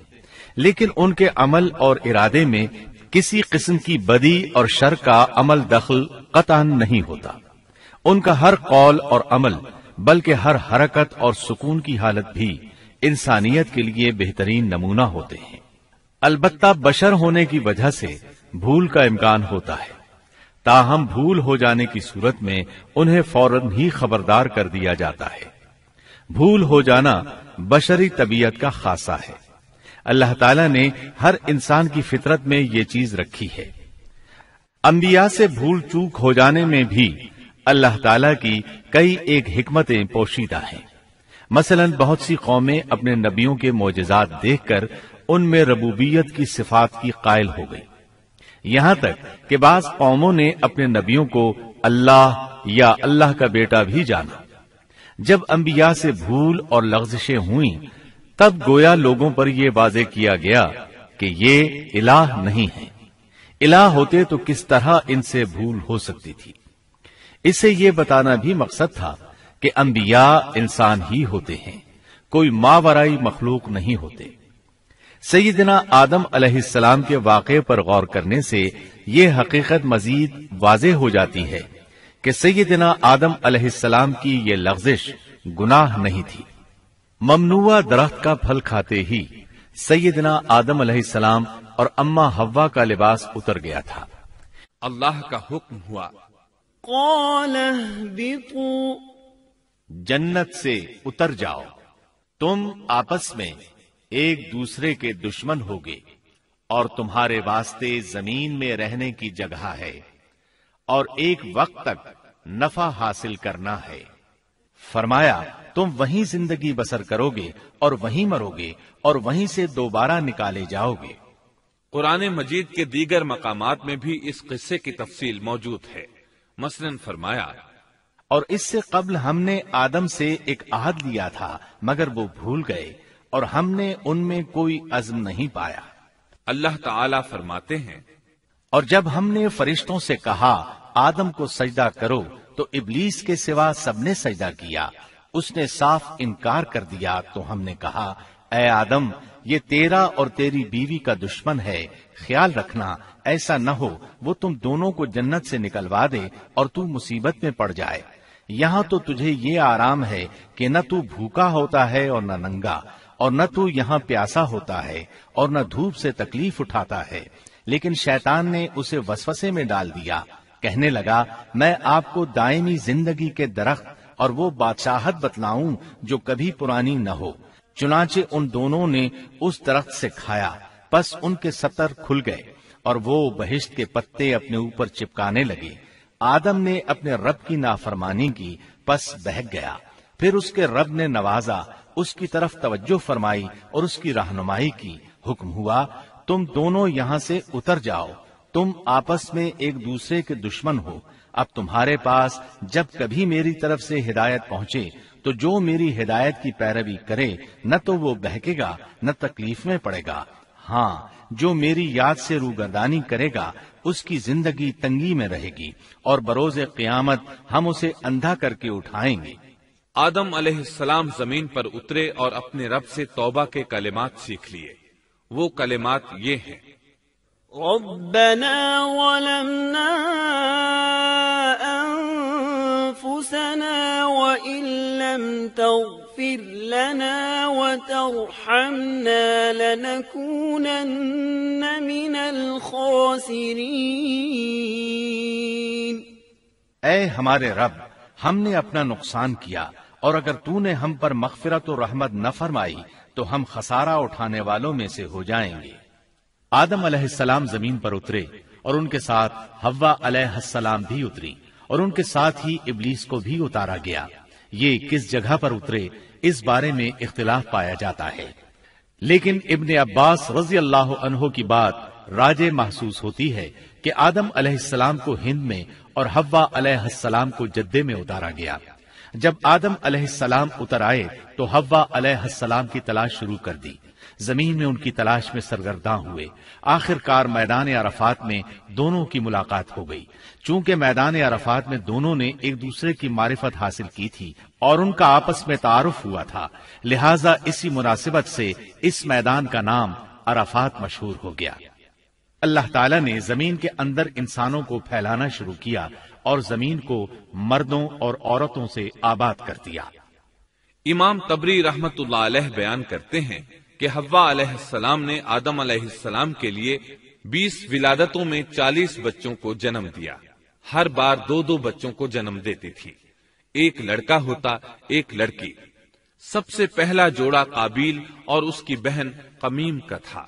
لیکن ان کے عمل اور ارادے میں کسی قسم کی بدی اور شر کا عمل دخل قطعاً نہیں ہوتا۔ ان کا ہر قول اور عمل بلکہ ہر حرکت اور سکون کی حالت بھی انسانیت کے لیے بہترین نمونہ ہوتے ہیں۔ البتہ بشر ہونے کی وجہ سے بھول کا امکان ہوتا ہے، تاہم بھول ہو جانے کی صورت میں انہیں فوراً ہی خبردار کر دیا جاتا ہے۔ بھول ہو جانا بشری طبیعت کا خاصہ ہے۔ اللہ تعالیٰ نے ہر انسان کی فطرت میں یہ چیز رکھی ہے۔ انبیاء سے بھول چوک ہو جانے میں بھی اللہ تعالیٰ کی کئی ایک حکمتیں پوشیدہ ہیں۔ مثلا بہت سی قومیں اپنے نبیوں کے معجزات دیکھ کر ان میں ربوبیت کی صفات کی قائل ہو گئی، یہاں تک کہ بعض قوموں نے اپنے نبیوں کو اللہ یا اللہ کا بیٹا بھی جانا۔ جب انبیاء سے بھول اور لغزشیں ہوئیں تب گویا لوگوں پر یہ واضح کیا گیا کہ یہ الہ نہیں ہے۔ الہ ہوتے تو کس طرح ان سے بھول ہو سکتی تھی۔ اس سے یہ بتانا بھی مقصد تھا کہ انبیاء انسان ہی ہوتے ہیں، کوئی ماورائی مخلوق نہیں ہوتے۔ سیدنا آدم علیہ السلام کے واقعے پر غور کرنے سے یہ حقیقت مزید واضح ہو جاتی ہے کہ سیدنا آدم علیہ السلام کی یہ لغزش گناہ نہیں تھی۔ ممنوع درخت کا پھل کھاتے ہی سیدنا آدم علیہ السلام اور اماں حوا کا لباس اتر گیا تھا۔ اللہ کا حکم ہوا، قال اهبطوا، جنت سے اتر جاؤ، تم آپس میں ایک دوسرے کے دشمن ہوگے اور تمہارے واسطے زمین میں رہنے کی جگہ ہے اور ایک وقت تک نفع حاصل کرنا ہے۔ فرمایا تم وہیں زندگی بسر کرو گے اور وہیں مرو گے اور وہیں سے دوبارہ نکالے جاؤ گے۔ قرآن مجید کے دیگر مقامات میں بھی اس قصے کی تفصیل موجود ہے۔ مثلاً فرمایا، اور اس سے قبل ہم نے آدم سے ایک عہد لیا تھا مگر وہ بھول گئے اور ہم نے ان میں کوئی عزم نہیں پایا۔ اللہ تعالی فرماتے ہیں، اور جب ہم نے فرشتوں سے کہا آدم کو سجدہ کرو تو ابلیس کے سوا سب نے سجدہ کیا، اس نے صاف انکار کر دیا۔ تو ہم نے کہا اے آدم، یہ تیرا اور تیری بیوی کا دشمن ہے، خیال رکھنا ایسا نہ ہو وہ تم دونوں کو جنت سے نکلوا دے اور تو مصیبت میں پڑ جائے۔ یہاں تو تجھے یہ آرام ہے کہ نہ تو بھوکا ہوتا ہے اور نہ ننگا، اور نہ تو یہاں پیاسا ہوتا ہے اور نہ دھوپ سے تکلیف اٹھاتا ہے۔ لیکن شیطان نے اسے وسوسے میں ڈال دیا، کہنے لگا میں آپ کو دائمی زندگی کے درخت اور وہ بادشاہت بتلاؤں جو کبھی پرانی نہ ہو۔ چنانچہ ان دونوں نے اس درخت سے کھایا، پس ان کے ستر کھل گئے اور وہ بہشت کے پتے اپنے اوپر چپکانے لگے۔ آدم نے اپنے رب کی نافرمانی کی، پس بہک گیا۔ پھر اس کے رب نے نوازا، اس کی طرف توجہ فرمائی اور اس کی رہنمائی کی۔ حکم ہوا تم دونوں یہاں سے اتر جاؤ، تم آپس میں ایک دوسرے کے دشمن ہو۔ اب تمہارے پاس جب کبھی میری طرف سے ہدایت پہنچے تو جو میری ہدایت کی پیروی کرے نہ تو وہ بہکے گا نہ تکلیف میں پڑے گا، ہاں جو میری یاد سے روگردانی کرے گا اس کی زندگی تنگی میں رہے گی اور بروز قیامت ہم اسے اندھا کر کے اٹھائیں گے۔ آدم علیہ السلام زمین پر اترے اور اپنے رب سے توبہ کے کلمات سیکھ لیے۔ وہ کلمات یہ ہیں، ربنا ظلمنا أنفسنا وإن لم تغفر لنا وترحمنا لنكونن من الخاسرين۔ اے ہمارے رب، ہم نے اپنا نقصان کیا اور اگر تو نے ہم پر مغفرت و رحمت نہ فرمائی تو ہم خسارہ اٹھانے والوں میں سے ہو جائیں گے۔ آدم علیہ السلام زمین پر اترے اور ان کے ساتھ حوا علیہ السلام بھی اتری اور ان کے ساتھ ہی ابلیس کو بھی اتارا گیا۔ یہ کس جگہ پر اترے اس بارے میں اختلاف پایا جاتا ہے، لیکن ابن عباس رضی اللہ عنہ کی بات راجح محسوس ہوتی ہے کہ آدم علیہ السلام کو ہند میں اور حوا علیہ السلام کو جدے میں اتارا گیا۔ جب آدم علیہ السلام اتر آئے تو حوا علیہ السلام کی تلاش شروع کر دی، زمین میں ان کی تلاش میں سرگرداں ہوئے۔ آخر کار میدان عرفات میں دونوں کی ملاقات ہو گئی۔ چونکہ میدان عرفات میں دونوں نے ایک دوسرے کی معرفت حاصل کی تھی اور ان کا آپس میں تعارف ہوا تھا، لہٰذا اسی مناسبت سے اس میدان کا نام عرفات مشہور ہو گیا۔ اللہ تعالیٰ نے زمین کے اندر انسانوں کو پھیلانا شروع کیا اور زمین کو مردوں اور عورتوں سے آباد کر دیا۔ امام طبری رحمت اللہ علیہ بیان کرتے ہیں کہ حوا علیہ السلام نے آدم علیہ السلام کے لیے 20 ولادتوں میں 40 بچوں کو جنم دیا۔ ہر بار 2 بچوں کو جنم دیتی تھی، ایک لڑکا ہوتا ایک لڑکی۔ سب سے پہلا جوڑا قابیل اور اس کی بہن قمیم کا تھا۔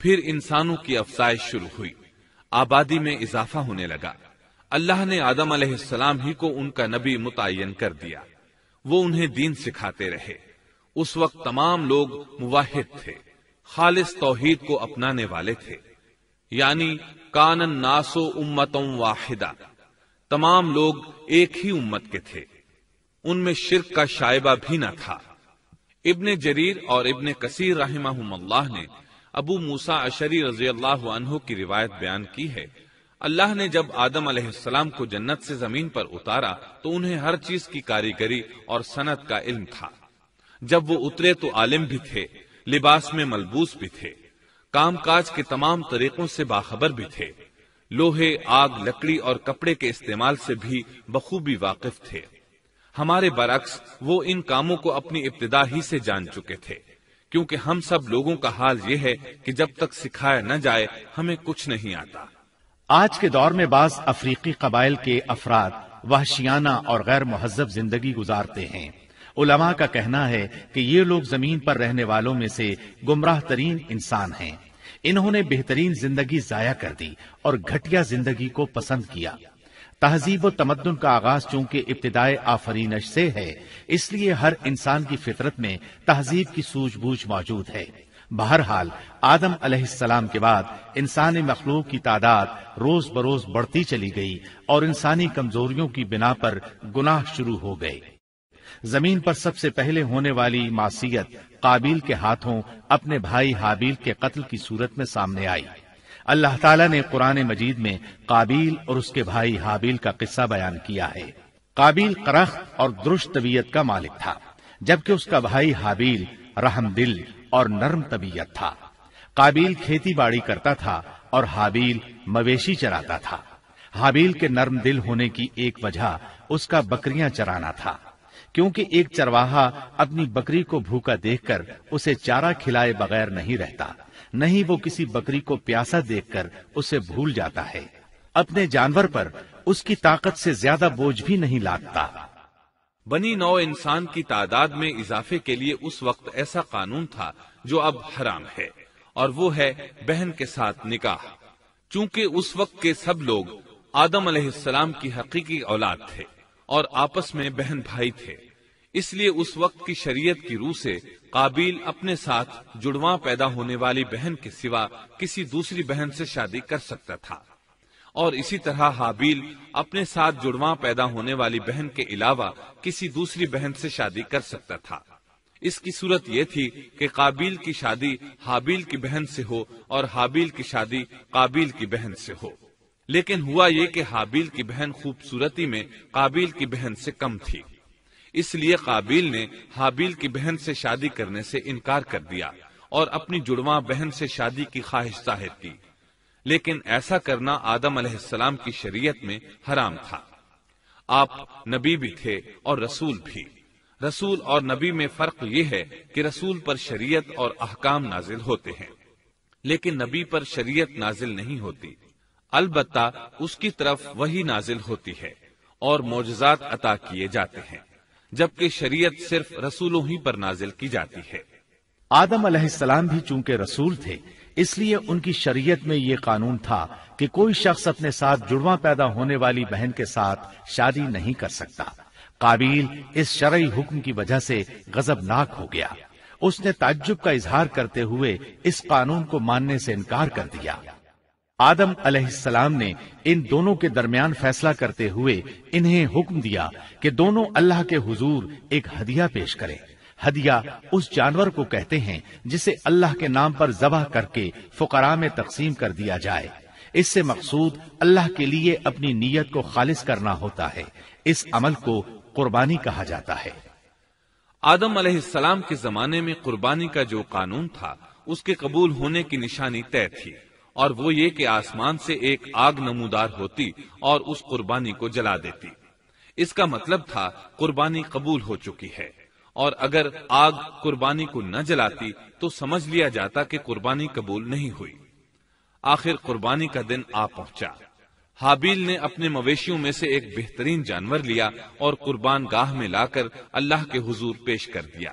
پھر انسانوں کی افزائش شروع ہوئی، آبادی میں اضافہ ہونے لگا۔ اللہ نے آدم علیہ السلام ہی کو ان کا نبی متعین کر دیا، وہ انہیں دین سکھاتے رہے۔ اس وقت تمام لوگ موحد تھے، خالص توحید کو اپنانے والے تھے، یعنی کان الناس امۃ واحدہ، تمام لوگ ایک ہی امت کے تھے، ان میں شرک کا شائبہ بھی نہ تھا۔ ابن جریر اور ابن کثیر رحمہم اللہ نے ابو موسیٰ اشعری رضی اللہ عنہ کی روایت بیان کی ہے، اللہ نے جب آدم علیہ السلام کو جنت سے زمین پر اتارا تو انہیں ہر چیز کی کاریگری اور صنعت کا علم تھا۔ جب وہ اترے تو عالم بھی تھے، لباس میں ملبوس بھی تھے، کام کاج کے تمام طریقوں سے باخبر بھی تھے، لوہے، آگ، لکڑی اور کپڑے کے استعمال سے بھی بخوبی واقف تھے۔ ہمارے برعکس وہ ان کاموں کو اپنی ابتدا ہی سے جان چکے تھے، کیونکہ ہم سب لوگوں کا حال یہ ہے کہ جب تک سکھایا نہ جائے ہمیں کچھ نہیں آتا۔ آج کے دور میں بعض افریقی قبائل کے افراد وحشیانہ اور غیر مہذب زندگی گزارتے ہیں۔ علماء کا کہنا ہے کہ یہ لوگ زمین پر رہنے والوں میں سے گمراہ ترین انسان ہیں۔ انہوں نے بہترین زندگی ضائع کر دی اور گھٹیا زندگی کو پسند کیا۔ تہذیب و تمدن کا آغاز چونکہ ابتدائے آفرینش سے ہے، اس لیے ہر انسان کی فطرت میں تہذیب کی سوجھ بوجھ موجود ہے۔ بہرحال آدم علیہ السلام کے بعد انسانی مخلوق کی تعداد روز بروز بڑھتی چلی گئی اور انسانی کمزوریوں کی بنا پر گناہ شروع ہو گئے۔ زمین پر سب سے پہلے ہونے والی معصیت قابیل کے ہاتھوں اپنے بھائی حابیل کے قتل کی صورت میں سامنے آئی۔ اللہ تعالیٰ نے قرآن مجید میں قابیل اور اس کے بھائی حابیل کا قصہ بیان کیا ہے۔ قابیل قرخت اور درشت طبیعت کا مالک تھا، جبکہ اس کا بھائی حابیل رحم دل اور نرم طبیعت تھا۔ قابیل کھیتی باڑی کرتا تھا اور حابیل مویشی چراتا تھا۔ حابیل کے نرم دل ہونے کی ایک وجہ اس کا بکریاں چرانا تھا، کیونکہ ایک چرواہا اپنی بکری کو بھوکا دیکھ کر اسے چارہ کھلائے بغیر نہیں رہتا، نہیں وہ کسی بکری کو پیاسا دیکھ کر اسے بھول جاتا ہے۔ اپنے جانور پر اس کی طاقت سے زیادہ بوجھ بھی نہیں لادتا۔ بنی نوع انسان کی تعداد میں اضافے کے لیے اس وقت ایسا قانون تھا جو اب حرام ہے، اور وہ ہے بہن کے ساتھ نکاح۔ چونکہ اس وقت کے سب لوگ آدم علیہ السلام کی حقیقی اولاد تھے اور آپس میں بہن بھائی تھے، اس لیے اس وقت کی شریعت کی روح سے قابیل اپنے ساتھ جڑواں پیدا ہونے والی بہن کے سوا کسی دوسری بہن سے شادی کر سکتا تھا، اور اسی طرح حابیل اپنے ساتھ جڑواں پیدا ہونے والی بہن کے علاوہ کسی دوسری بہن سے شادی کر سکتا تھا۔ اس کی صورت یہ تھی کہ قابیل کی شادی حابیل کی بہن سے ہو اور حابیل کی شادی قابیل کی بہن سے ہو، لیکن ہوا یہ کہ حابیل کی بہن خوبصورتی میں قابیل کی بہن سے کم تھی، اس لیے قابیل نے حابیل کی بہن سے شادی کرنے سے انکار کر دیا اور اپنی جڑواں بہن سے شادی کی خواہش ظاہر کی، لیکن ایسا کرنا آدم علیہ السلام کی شریعت میں حرام تھا۔ آپ نبی بھی تھے اور رسول بھی۔ رسول اور نبی میں فرق یہ ہے کہ رسول پر شریعت اور احکام نازل ہوتے ہیں، لیکن نبی پر شریعت نازل نہیں ہوتی، البتہ اس کی طرف وحی نازل ہوتی ہے اور معجزات عطا کیے جاتے ہیں، جبکہ شریعت صرف رسولوں ہی پر نازل کی جاتی ہے۔ آدم علیہ السلام بھی چونکہ رسول تھے، اس لیے ان کی شریعت میں یہ قانون تھا کہ کوئی شخص اپنے ساتھ جڑواں پیدا ہونے والی بہن کے ساتھ شادی نہیں کر سکتا۔ قابیل اس شرعی حکم کی وجہ سے غضبناک ہو گیا، اس نے تعجب کا اظہار کرتے ہوئے اس قانون کو ماننے سے انکار کر دیا۔ آدم علیہ السلام نے ان دونوں کے درمیان فیصلہ کرتے ہوئے انہیں حکم دیا کہ دونوں اللہ کے حضور ایک ہدیہ پیش کریں۔ ہدیہ اس جانور کو کہتے ہیں جسے اللہ کے نام پر ذبح کر کے فقراء میں تقسیم کر دیا جائے۔ اس سے مقصود اللہ کے لیے اپنی نیت کو خالص کرنا ہوتا ہے۔ اس عمل کو قربانی کہا جاتا ہے۔ آدم علیہ السلام کے زمانے میں قربانی کا جو قانون تھا اس کے قبول ہونے کی نشانی طے تھی، اور وہ یہ کہ آسمان سے ایک آگ نمودار ہوتی اور اس قربانی کو جلا دیتی۔ اس کا مطلب تھا قربانی قبول ہو چکی ہے، اور اگر آگ قربانی کو نہ جلاتی تو سمجھ لیا جاتا کہ قربانی قبول نہیں ہوئی۔ آخر قربانی کا دن آ پہنچا۔ حابیل نے اپنے مویشیوں میں سے ایک بہترین جانور لیا اور قربان گاہ میں لا کر اللہ کے حضور پیش کر دیا۔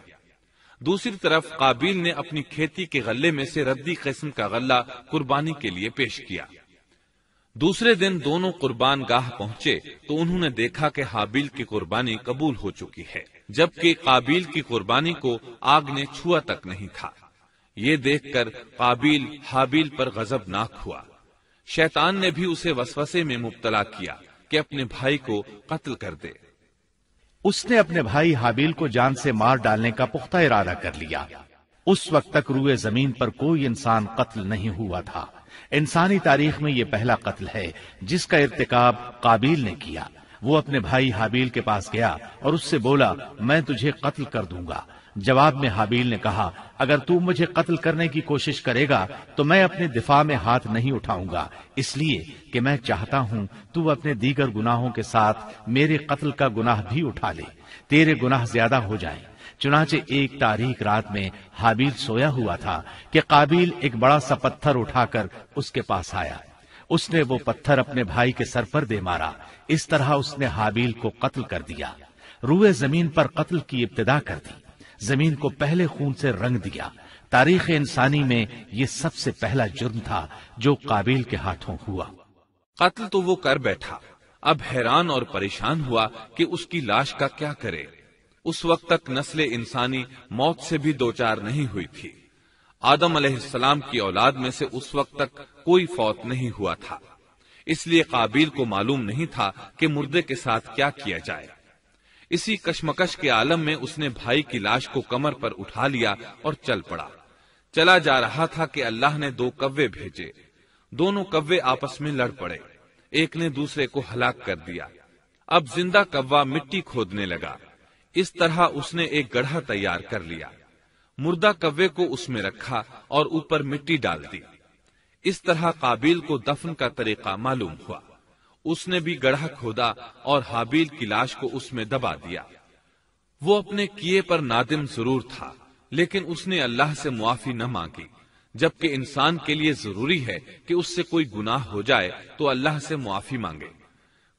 دوسری طرف قابیل نے اپنی کھیتی کے غلے میں سے ردی قسم کا غلہ قربانی کے لیے پیش کیا۔ دوسرے دن دونوں قربان گاہ پہنچے تو انہوں نے دیکھا کہ حابیل کی قربانی قبول ہو چکی ہے، جبکہ قابیل کی قربانی کو آگ نے چھوا تک نہیں تھا۔ یہ دیکھ کر قابیل حابیل پر غضبناک ہوا۔ شیطان نے بھی اسے وسوسے میں مبتلا کیا کہ اپنے بھائی کو قتل کر دے۔ اس نے اپنے بھائی حابیل کو جان سے مار ڈالنے کا پختہ ارادہ کر لیا۔ اس وقت تک روئے زمین پر کوئی انسان قتل نہیں ہوا تھا۔ انسانی تاریخ میں یہ پہلا قتل ہے جس کا ارتکاب قابیل نے کیا۔ وہ اپنے بھائی حابیل کے پاس گیا اور اس سے بولا، میں تجھے قتل کر دوں گا۔ جواب میں حابیل نے کہا، اگر تو مجھے قتل کرنے کی کوشش کرے گا تو میں اپنے دفاع میں ہاتھ نہیں اٹھاؤں گا، اس لیے کہ میں چاہتا ہوں تو اپنے دیگر گناہوں کے ساتھ میرے قتل کا گناہ بھی اٹھا لے، تیرے گناہ زیادہ ہو جائیں۔ چنانچہ ایک تاریک رات میں حابیل سویا ہوا تھا کہ قابیل ایک بڑا سا پتھر اٹھا کر اس کے پاس آیا۔ اس نے وہ پتھر اپنے بھائی کے سر پر دے مارا۔ اس طرح اس نے حابیل کو قتل کر دیا، روئے زمین پر قتل کی ابتدا کر دی، زمین کو پہلے خون سے رنگ دیا۔ تاریخ انسانی میں یہ سب سے پہلا جرم تھا جو قابیل کے ہاتھوں ہوا۔ قتل تو وہ کر بیٹھا، اب حیران اور پریشان ہوا کہ اس کی لاش کا کیا کرے۔ اس وقت تک نسل انسانی موت سے بھی دوچار نہیں ہوئی تھی۔ آدم علیہ السلام کی اولاد میں سے اس وقت تک کوئی فوت نہیں ہوا تھا، اس لیے قابیل کو معلوم نہیں تھا کہ مردے کے ساتھ کیا کیا جائے۔ اسی کشمکش کے عالم میں اس نے بھائی کی لاش کو کمر پر اٹھا لیا اور چل پڑا۔ چلا جا رہا تھا کہ اللہ نے 2 کوے بھیجے، دونوں کوے آپس میں لڑ پڑے، ایک نے دوسرے کو ہلاک کر دیا۔ اب زندہ کوا مٹی کھودنے لگا، اس طرح اس نے ایک گڑھا تیار کر لیا، مردہ کوے کو اس میں رکھا اور اوپر مٹی ڈال دی۔ اس طرح قابیل کو دفن کا طریقہ معلوم ہوا۔ اس نے بھی گڑھا کھودا اور حابیل کی لاش کو اس میں دبا دیا۔ وہ اپنے کیے پر نادم ضرور تھا، لیکن اس نے اللہ سے معافی نہ مانگی، جبکہ انسان کے لیے ضروری ہے کہ اس سے کوئی گناہ ہو جائے تو اللہ سے معافی مانگے۔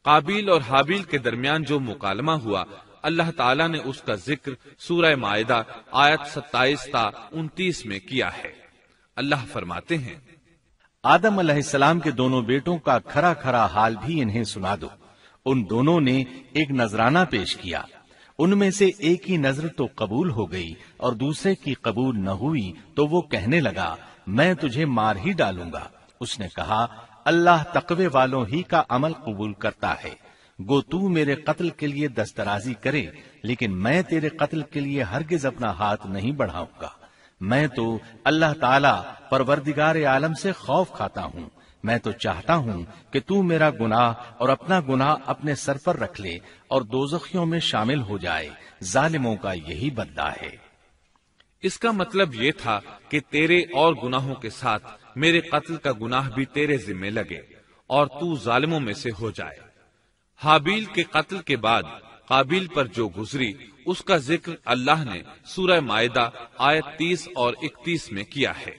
قابیل اور حابیل کے درمیان جو مکالمہ ہوا، اللہ تعالیٰ نے اس کا ذکر سورہ مائدہ آیت 27 تا 29 میں کیا ہے۔ اللہ فرماتے ہیں، آدم علیہ السلام کے دونوں بیٹوں کا کھرا کھرا حال بھی انہیں سنا دو۔ ان دونوں نے ایک نذرانہ پیش کیا، ان میں سے ایک کی نذر تو قبول ہو گئی اور دوسرے کی قبول نہ ہوئی تو وہ کہنے لگا، میں تجھے مار ہی ڈالوں گا۔ اس نے کہا، اللہ تقوی والوں ہی کا عمل قبول کرتا ہے، گو تو میرے قتل کے لیے دسترازی کرے، لیکن میں تیرے قتل کے لیے ہرگز اپنا ہاتھ نہیں بڑھاؤں گا۔ میں تو اللہ تعالی پروردگار عالم سے خوف کھاتا ہوں، میں تو چاہتا ہوں کہ تو میرا گناہ اور اپنا گناہ اپنے سر پر رکھ لے اور دوزخیوں میں شامل ہو جائے، ظالموں کا یہی بدلہ ہے۔ اس کا مطلب یہ تھا کہ تیرے اور گناہوں کے ساتھ میرے قتل کا گناہ بھی تیرے ذمہ لگے اور تو ظالموں میں سے ہو جائے۔ حابیل کے قتل کے بعد قابیل پر جو گزری اس کا ذکر اللہ نے سورہ مائدہ آیت 30 اور 31 میں کیا ہے۔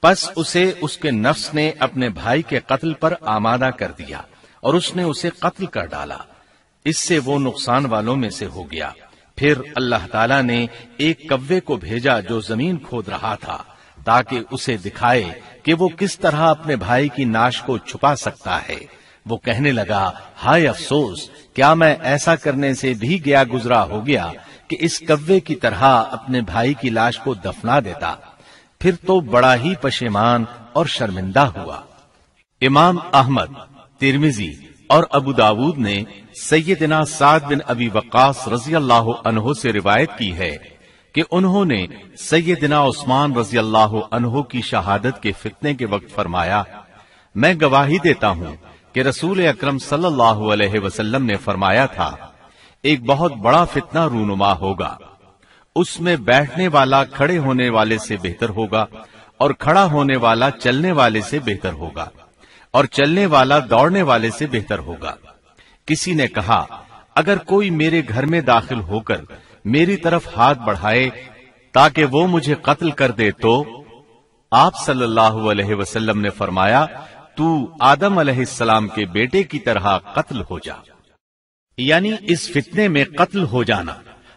پس اسے اس کے نفس نے اپنے بھائی کے قتل پر آمادہ کر دیا اور اس نے اسے قتل کر ڈالا، اس سے وہ نقصان والوں میں سے ہو گیا۔ پھر اللہ تعالیٰ نے ایک کوے کو بھیجا جو زمین کھود رہا تھا تاکہ اسے دکھائے کہ وہ کس طرح اپنے بھائی کی ناش کو چھپا سکتا ہے۔ وہ کہنے لگا، ہائے افسوس، کیا میں ایسا کرنے سے بھی گیا گزرا ہو گیا کہ اس کوے کی طرح اپنے بھائی کی لاش کو دفنا دیتا۔ پھر تو بڑا ہی پشیمان اور شرمندہ ہوا۔ امام احمد، ترمذی اور ابو داود نے سیدنا سعد بن ابی وقاص رضی اللہ عنہ سے روایت کی ہے کہ انہوں نے سیدنا عثمان رضی اللہ عنہ کی شہادت کے فتنے کے وقت فرمایا، میں گواہی دیتا ہوں کہ رسول اکرم صلی اللہ علیہ وسلم نے فرمایا تھا، ایک بہت بڑا فتنہ رونما ہوگا، اس میں بیٹھنے والا کھڑے ہونے والے سے بہتر ہوگا اور کھڑا ہونے والا چلنے والے سے بہتر ہوگا اور چلنے والا دوڑنے والے سے بہتر ہوگا۔ کسی نے کہا، اگر کوئی میرے گھر میں داخل ہو کر میری طرف ہاتھ بڑھائے تاکہ وہ مجھے قتل کر دے تو آپ صلی اللہ علیہ وسلم نے فرمایا، تو آدم علیہ السلام کے بیٹے کی طرح قتل ہو جا۔ یعنی اس فتنے میں قتل ہو جانا